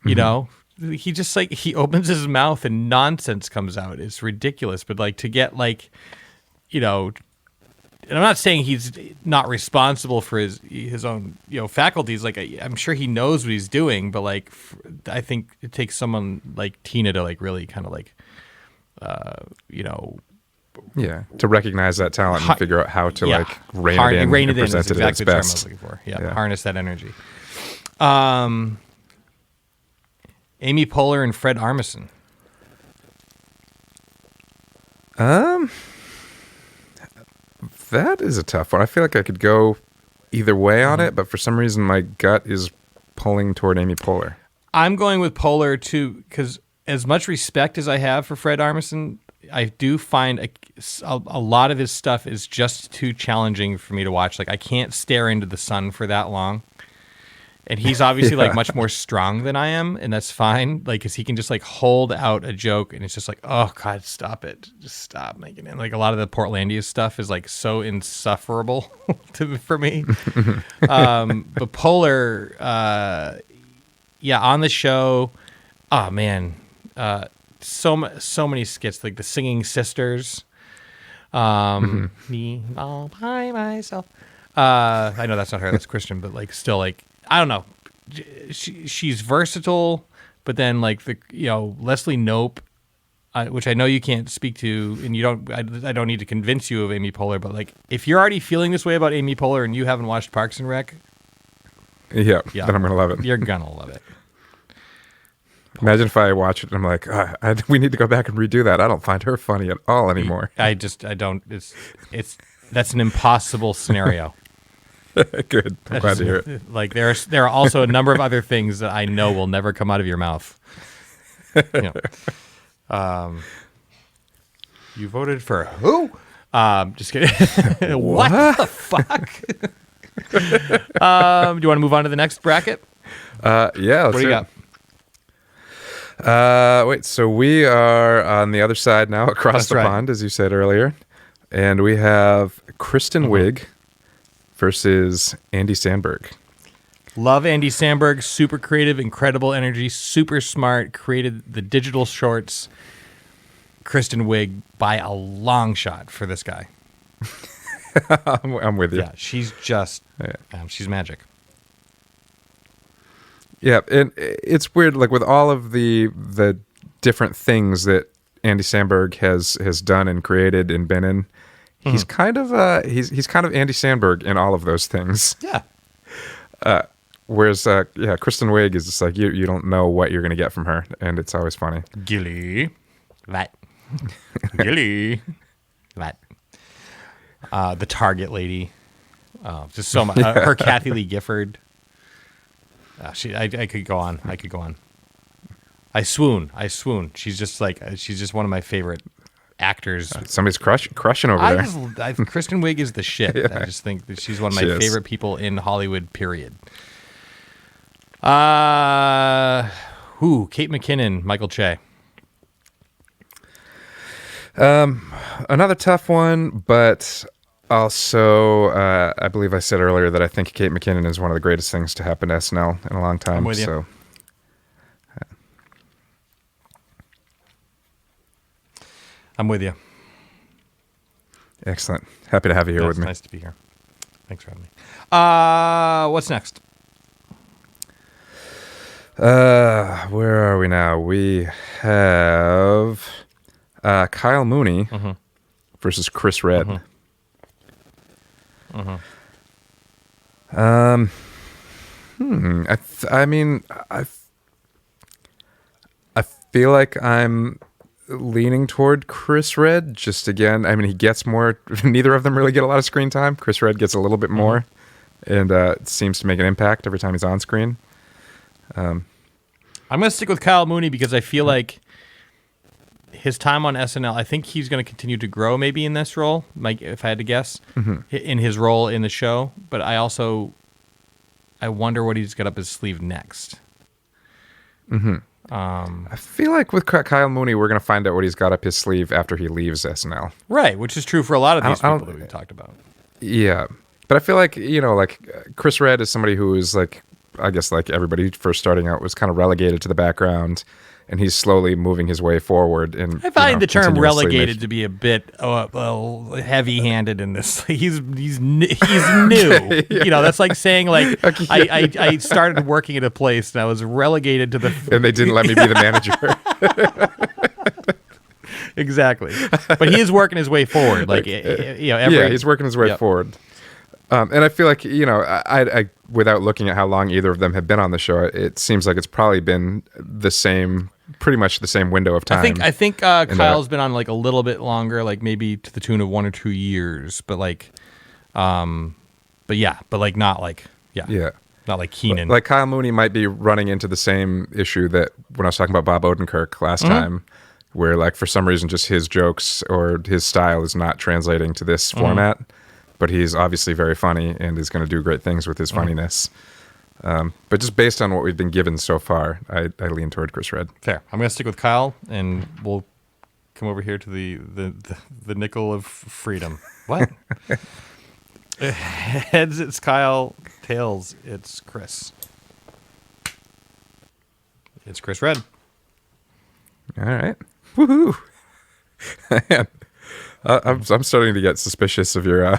You know? He just like, he opens his mouth and nonsense comes out. It's ridiculous. But like to get like, and I'm not saying he's not responsible for his own, faculties. Like I'm sure he knows what he's doing, but like I think it takes someone like Tina to like really kind of like, yeah, to recognize that talent and figure out how to like rein it in and present it at its best. The term I was looking for. Yeah, harness that energy. Amy Poehler and Fred Armisen. That is a tough one. I feel like I could go either way on it, but for some reason my gut is pulling toward Amy Poehler. I'm going with Poehler too, because as much respect as I have for Fred Armisen, I do find a lot of his stuff is just too challenging for me to watch. Like I can't stare into the sun for that long. And he's obviously like much more strong than I am, and that's fine. Like, cause he can just like hold out a joke, and it's just like, oh God, stop it, just stop making it. Like a lot of the Portlandia stuff is like so insufferable for me. But Poehler, on the show, oh man, so many skits, like the Singing Sisters, me all by myself. I know that's not her, that's Christian, but like still like. I don't know. She's versatile, but then like Leslie Knope, which I know you can't speak to, and you don't. I don't need to convince you of Amy Poehler, but like if you're already feeling this way about Amy Poehler and you haven't watched Parks and Rec, yeah, then I'm gonna love it. You're gonna love it. Imagine if I watch it and I'm like, we need to go back and redo that. I don't find her funny at all anymore. I don't. It's that's an impossible scenario. Good. I'm glad to hear it. Like there are also a number of other things that I know will never come out of your mouth. You voted for who? Just kidding. What the fuck? Do you want to move on to the next bracket? Yeah. What do you got? Wait, so we are on the other side now, across the pond, as you said earlier. And we have Kristen Wiig versus Andy Samberg. Love Andy Samberg. Super creative, incredible energy, super smart, created the digital shorts. Kristen Wiig by a long shot for this guy. I'm with you. Yeah, she's just, she's magic. Yeah, and it's weird, like with all of the different things that Andy Samberg has done and created and been in, he's kind of he's kind of Andy Samberg in all of those things. Yeah. Whereas Kristen Wiig is just like you don't know what you're gonna get from her, and it's always funny. Gilly, that. Gilly, that. The Target lady, just so much. Her Kathy Lee Gifford. I could go on. I swoon. She's just one of my favorite actors. Somebody's crushing over there. Kristen Wiig is the shit. Yeah. I just think that she's one of my favorite people in Hollywood, period. Kate McKinnon, Michael Che. Another tough one, but also, I believe I said earlier that I think Kate McKinnon is one of the greatest things to happen to SNL in a long time. I'm with you. So, I'm with you. Excellent. Happy to have you here with me. Nice to be here. Thanks for having me. What's next? Where are we now? We have Kyle Mooney versus Chris Redd. I feel like I'm leaning toward Chris Redd. Just again, I mean, he gets more. Neither of them really get a lot of screen time. Chris Redd gets a little bit more, and seems to make an impact every time he's on screen. I'm going to stick with Kyle Mooney because I feel like his time on SNL, I think he's going to continue to grow maybe in this role, if I had to guess, in his role in the show. But I wonder what he's got up his sleeve next. I feel like with Kyle Mooney, we're going to find out what he's got up his sleeve after he leaves SNL. Right, which is true for a lot of these people that we've talked about. Yeah, but I feel like, Chris Redd is somebody who is like, I guess like everybody first starting out was kind of relegated to the background, and he's slowly moving his way forwed. And I find the term relegated to be a bit heavy-handed in this. He's new. Yeah. That's like saying like I started working at a place and I was relegated to and they didn't let me be the manager. Exactly, but he is working his way forward. He's working his way forward. And I feel like, I without looking at how long either of them have been on the show, it seems like it's probably been pretty much the same window of time. I think Kyle's been on like a little bit longer, like maybe to the tune of 1 or 2 years, but not like Keenan. Like Kyle Mooney might be running into the same issue that when I was talking about Bob Odenkirk last time, where like for some reason just his jokes or his style is not translating to this format. But he's obviously very funny and is going to do great things with his funniness. But just based on what we've been given so far, I lean toward Chris Redd. Fair. I'm going to stick with Kyle, and we'll come over here to the nickel of freedom. What? Heads, it's Kyle. Tails, it's Chris. It's Chris Redd. All right. Woohoo! I'm starting to get suspicious of your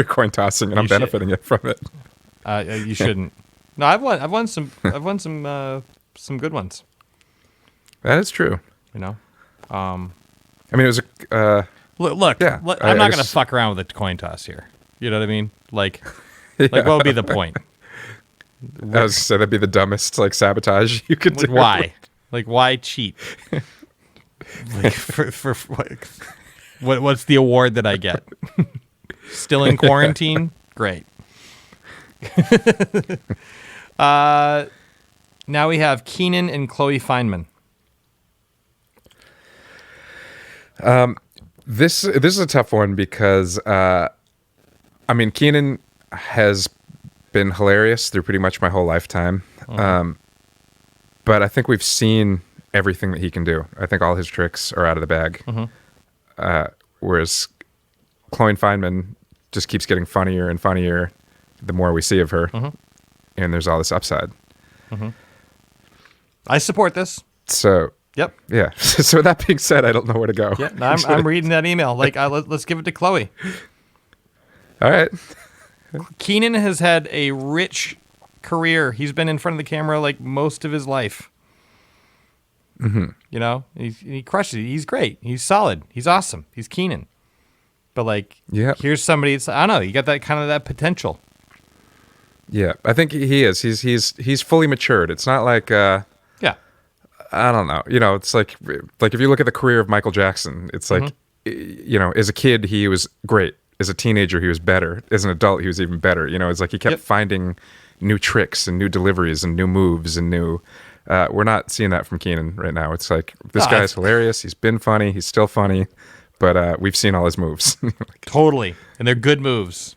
coin tossing, and I'm benefiting from it. You shouldn't. No, I've won some good ones. That is true. I mean, it was a look. Yeah, I'm not going to fuck around with a coin toss here. You know what I mean? Like what would be the point? I was say that'd be the dumbest sabotage you could do. Why? Why cheat? For what's the award that I get? Still in quarantine? Great. Now we have Keenan and Chloe Fineman. This is a tough one because Keenan has been hilarious through pretty much my whole lifetime. But I think we've seen everything that he can do. I think all his tricks are out of the bag. Whereas Chloe Fineman just keeps getting funnier and funnier the more we see of her. And there's all this upside. I support this. So, Yep. yeah. So with that being said, I don't know where to go. Yeah, no, I'm reading that email. Like, let's give it to Chloe. All right. Keenan has had a rich career. He's been in front of the camera like most of his life. You know, he crushes it. He's great. He's solid. He's awesome. He's Keenan. But like, here's somebody. It's, I don't know. You got that kind of that potential. Yeah, I think he is. He's fully matured. It's not like I don't know. You know, it's like if you look at the career of Michael Jackson, it's like you know, as a kid he was great. As a teenager he was better. As an adult he was even better. You know, it's like he kept finding new tricks and new deliveries and new moves and new. We're not seeing that from Keenan right now. It's like this guy's hilarious. He's been funny. He's still funny, but we've seen all his moves. Totally, and they're good moves.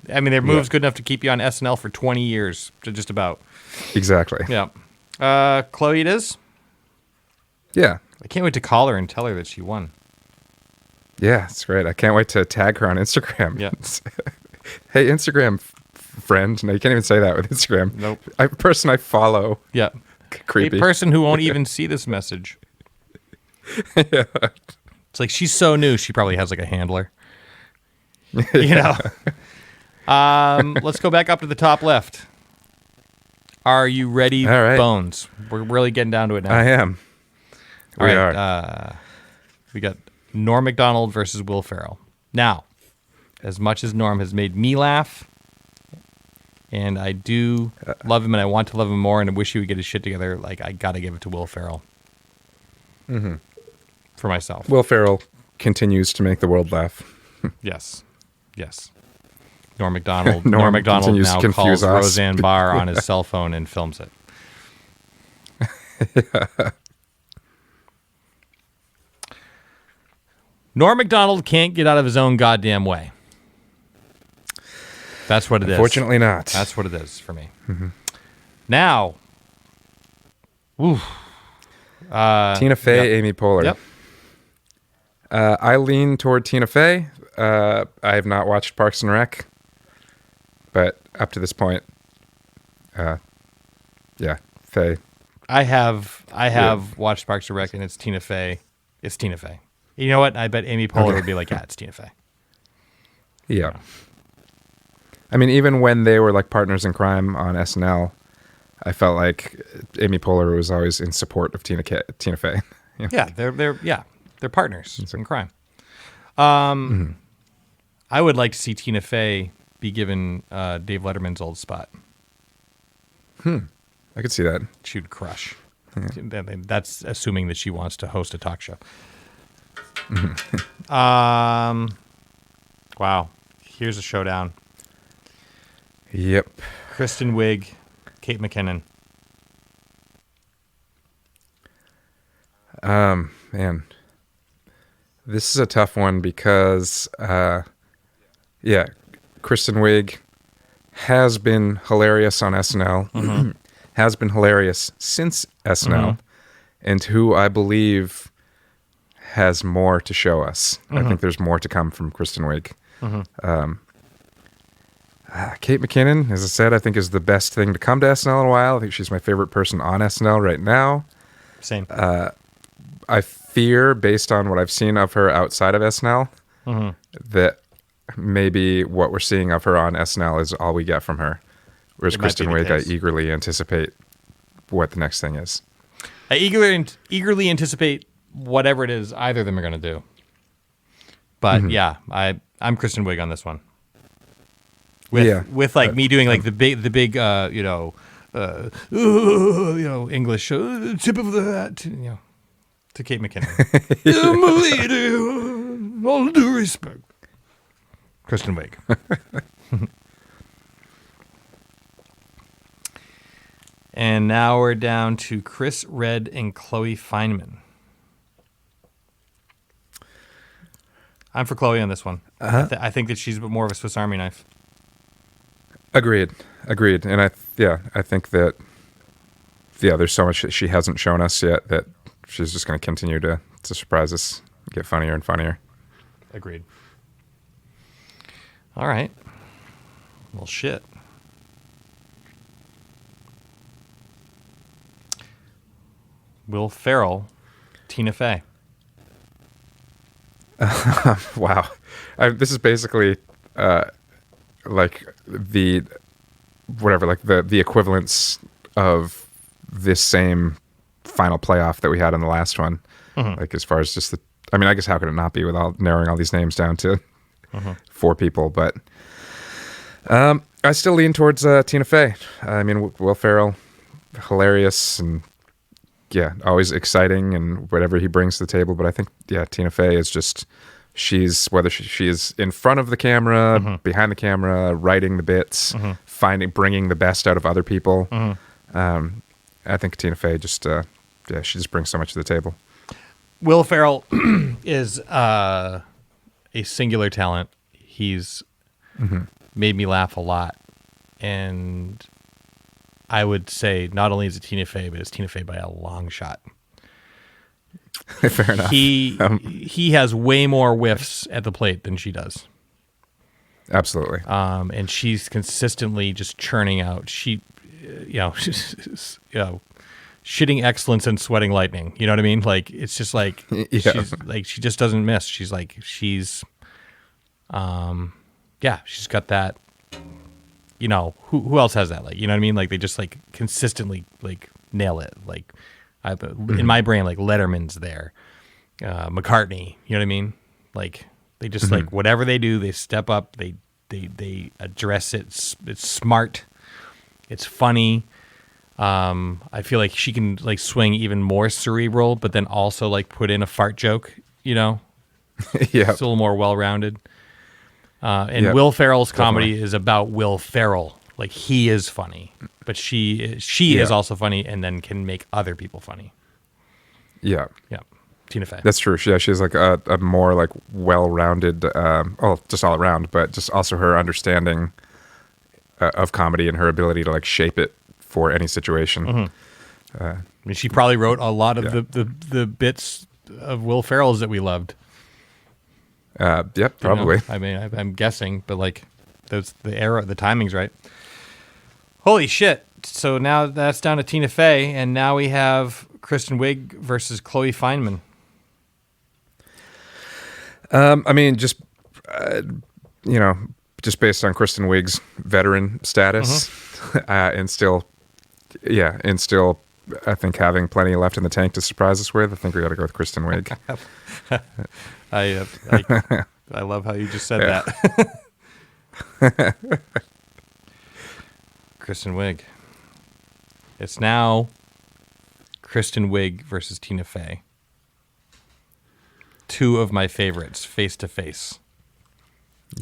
I mean, they're moves good enough to keep you on SNL for 20 years, just about. Exactly. Yeah. Chloe, it is. Yeah. I can't wait to call her and tell her that she won. Yeah, it's great. I can't wait to tag her on Instagram. Yeah. Hey, Instagram friend. No, you can't even say that with Instagram. Nope. Person I follow. Yeah. Creepy. A person who won't even see this message. Yeah. It's like she's so new. She probably has like a handler. You know. Let's go back up to the top left. Are you ready, all right. Bones? We're really getting down to it now. I am. We are. We got Norm Macdonald versus Will Ferrell. Now, as much as Norm has made me laugh, and I do love him and I want to love him more and I wish he would get his shit together, like, I got to give it to Will Ferrell. For myself. Will Ferrell continues to make the world laugh. Yes. Norm Macdonald now calls Roseanne Barr on his cell phone and films it. Norm Macdonald can't get out of his own goddamn way. That's what it is. Unfortunately not. That's what it is for me. Now, Tina Fey, Amy Poehler. Yep. I lean toward Tina Fey. I have not watched Parks and Rec, but up to this point, Fey. I have watched Parks and Rec, and it's Tina Fey. It's Tina Fey. You know what? I bet Amy Poehler would be like, yeah, it's Tina Fey. Yeah. I mean, even when they were like partners in crime on SNL, I felt like Amy Poehler was always in support of Tina Fey. You know? Yeah, they're partners in crime. I would like to see Tina Fey be given Dave Letterman's old spot. I could see that. She'd crush. That's assuming that she wants to host a talk show. Wow. Here's a showdown. Yep. Kristen Wiig, Kate McKinnon. Man. This is a tough one because, Kristen Wiig has been hilarious on SNL, has been hilarious since SNL, and who I believe has more to show us. I think there's more to come from Kristen Wiig. Kate McKinnon, as I said, I think is the best thing to come to SNL in a while. I think she's my favorite person on SNL right now. Same. I fear, based on what I've seen of her outside of SNL, that maybe what we're seeing of her on SNL is all we get from her. Whereas Kristen Wiig, I eagerly anticipate what the next thing is. I eagerly anticipate whatever it is either of them are going to do. But I'm Kristen Wiig on this one. With like me doing like the big English tip of the hat, to Kate McKinnon. I'm a lady, all due respect. Kristen Wiig. And now we're down to Chris Redd and Chloe Fineman. I'm for Chloe on this one. I think that she's more of a Swiss Army knife. Agreed. And I think that there's so much that she hasn't shown us yet that she's just going to continue to surprise us, get funnier and funnier. Agreed. All right. Well, shit. Will Ferrell, Tina Fey. Wow. This is basically like the equivalence of this same final playoff that we had in the last one. Like as far as just I guess how could it not be without narrowing all these names down to 4 people, but I still lean towards Tina Fey. I mean, Will Ferrell, hilarious and always exciting and whatever he brings to the table. But I think Tina Fey is just whether she is in front of the camera, behind the camera, writing the bits, bringing the best out of other people. I think Tina Fey just she just brings so much to the table. Will Ferrell is a singular talent. He's made me laugh a lot. And I would say not only is it Tina Fey, but it's Tina Fey by a long shot. Fair enough. He has way more whiffs at the plate than she does. Absolutely. And she's consistently just churning out. Shitting excellence and sweating lightning. You know what I mean? Like it's just like she's like she just doesn't miss. She's she's got that. You know, who else has that? Like, you know what I mean? Like they just like consistently like nail it. Like in my brain, like Letterman's there, McCartney. You know what I mean? Like they just like whatever they do, they step up. They address it. It's smart. It's funny. I feel like she can like swing even more cerebral, but then also like put in a fart joke. You know, It's a little more well-rounded. Will Ferrell's comedy is about Will Ferrell. Like he is funny, but she is also funny and then can make other people funny. Yeah. Tina Fey. That's true. She's like a more like well-rounded, just all around, but just also her understanding of comedy and her ability to like shape it for any situation. I mean, she probably wrote a lot of the bits of Will Ferrell's that we loved. Probably. You know? I mean, I'm guessing, but like, the timing's right. Holy shit! So now that's down to Tina Fey, and now we have Kristen Wiig versus Chloe Fineman. I mean, just just based on Kristen Wiig's veteran status, and still, I think having plenty left in the tank to surprise us with, I think we got to go with Kristen Wiig. I love how you just said that. Kristen Wiig. It's now Kristen Wiig versus Tina Fey. 2 of my favorites, face to face.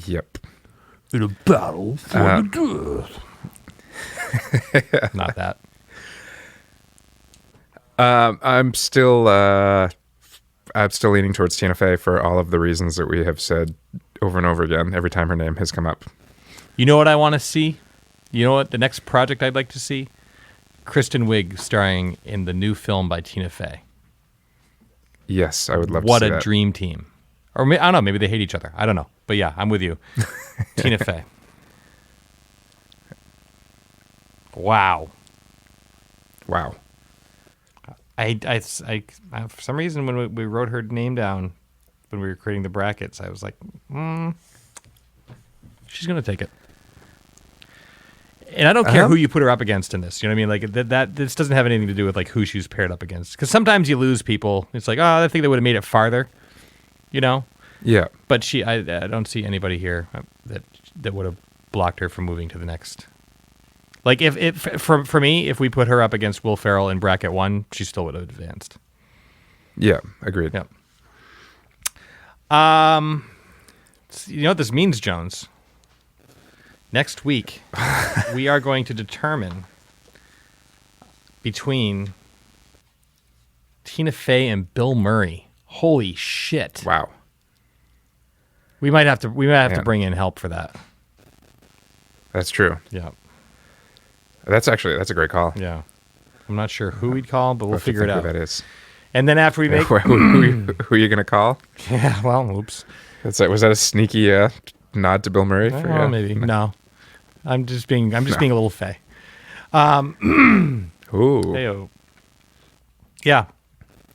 Yep. In a battle for the death. Not that. I'm still leaning towards Tina Fey for all of the reasons that we have said over and over again every time her name has come up. You know what I want to see? You know what? The next project I'd like to see? Kristen Wiig starring in the new film by Tina Fey. Yes, I would love to see What that. a dream team. Or I don't know, maybe they hate each other. I don't know. But yeah, I'm with you. Tina Fey. Wow. I for some reason when we wrote her name down when we were creating the brackets, I was like, she's gonna take it. And I don't care who you put her up against in this. You know what I mean? Like that this doesn't have anything to do with like who she's paired up against. Because sometimes you lose people. It's like, I think they would have made it farther. You know? Yeah. But I don't see anybody here that would have blocked her from moving to the next. Like for me, if we put her up against Will Ferrell in bracket 1, she still would have advanced. Yeah, agreed. Yep. You know what this means, Jones? Next week, we are going to determine between Tina Fey and Bill Murray. Holy shit! Wow. We might have to Yeah. bring in help for that. That's true. Yeah. That's a great call. Yeah. I'm not sure who we'd call, but we'll have to figure it think out. who that is. And then after we make who are you going to call? yeah, well, oops. Was that a sneaky nod to Bill Murray? For Well, you? maybe. No. I'm just being a little fey. Ooh. Heyo. Yeah.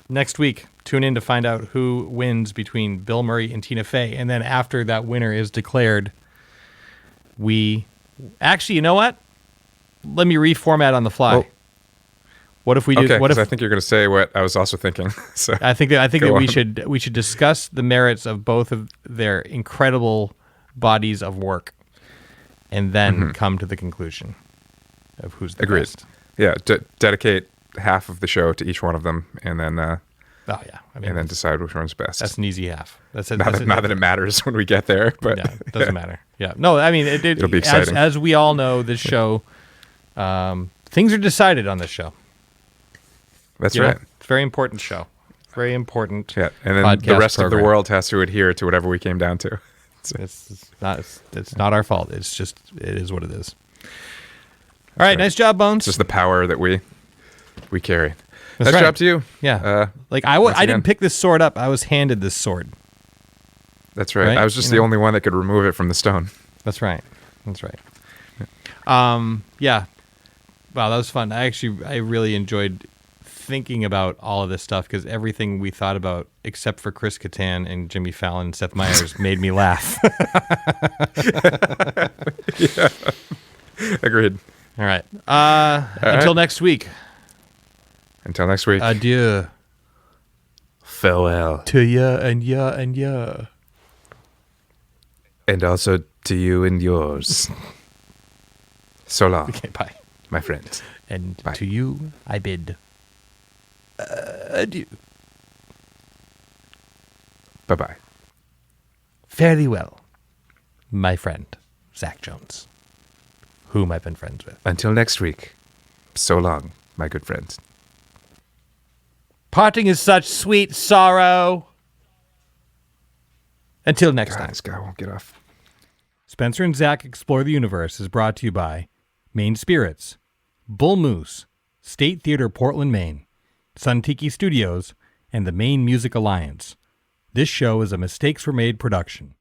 Next week, tune in to find out who wins between Bill Murray and Tina Fey. And then after that winner is declared, actually, you know what? Let me reformat on the fly. Oh. What if we do? Okay, What if I think you're going to say what I was also thinking. So I think that Go we on. should discuss the merits of both of their incredible bodies of work, and then come to the conclusion of who's the Agreed. best. Yeah, dedicate half of the show to each one of them, and then Oh yeah, I mean, and then decide which one's best. that's an easy half. That's it. not that it matters when we get there, but Yeah, it doesn't matter. Yeah, no, I mean, It'll be exciting. As we all know, this show, things are decided on this show. that's You know? right. It's a very important show. Very important. Yeah, and then the podcast rest of the program. world has to adhere to whatever we came down to. It's not our fault. It is what it is. All right, right. nice job, Bones. It's just the power that we carry. That's Nice right. job to you. Yeah. I once didn't again. pick this sword up. I was handed this sword. That's right. Right? I was just You the know? only one that could remove it from the stone. That's right. Yeah. Wow, that was fun. I really enjoyed thinking about all of this stuff because everything we thought about, except for Chris Kattan and Jimmy Fallon and Seth Meyers, made me laugh. Agreed. All right. Until next week. Until next week. Adieu. Farewell. To ya and ya and ya. And also to you and yours. So long, Okay, bye. my friend. And Bye. to you, I bid adieu. Bye-bye. Fare thee well, my friend, Zach Jones, whom I've been friends with. Until next week. So long, my good friend. Parting is such sweet sorrow. Until next God, time. this guy won't get off. Spencer and Zach Explore the Universe is brought to you by Maine Spirits, Bull Moose, State Theater Portland, Maine, Sun Tiki Studios, and the Maine Music Alliance. This show is a Mistakes Were Made production.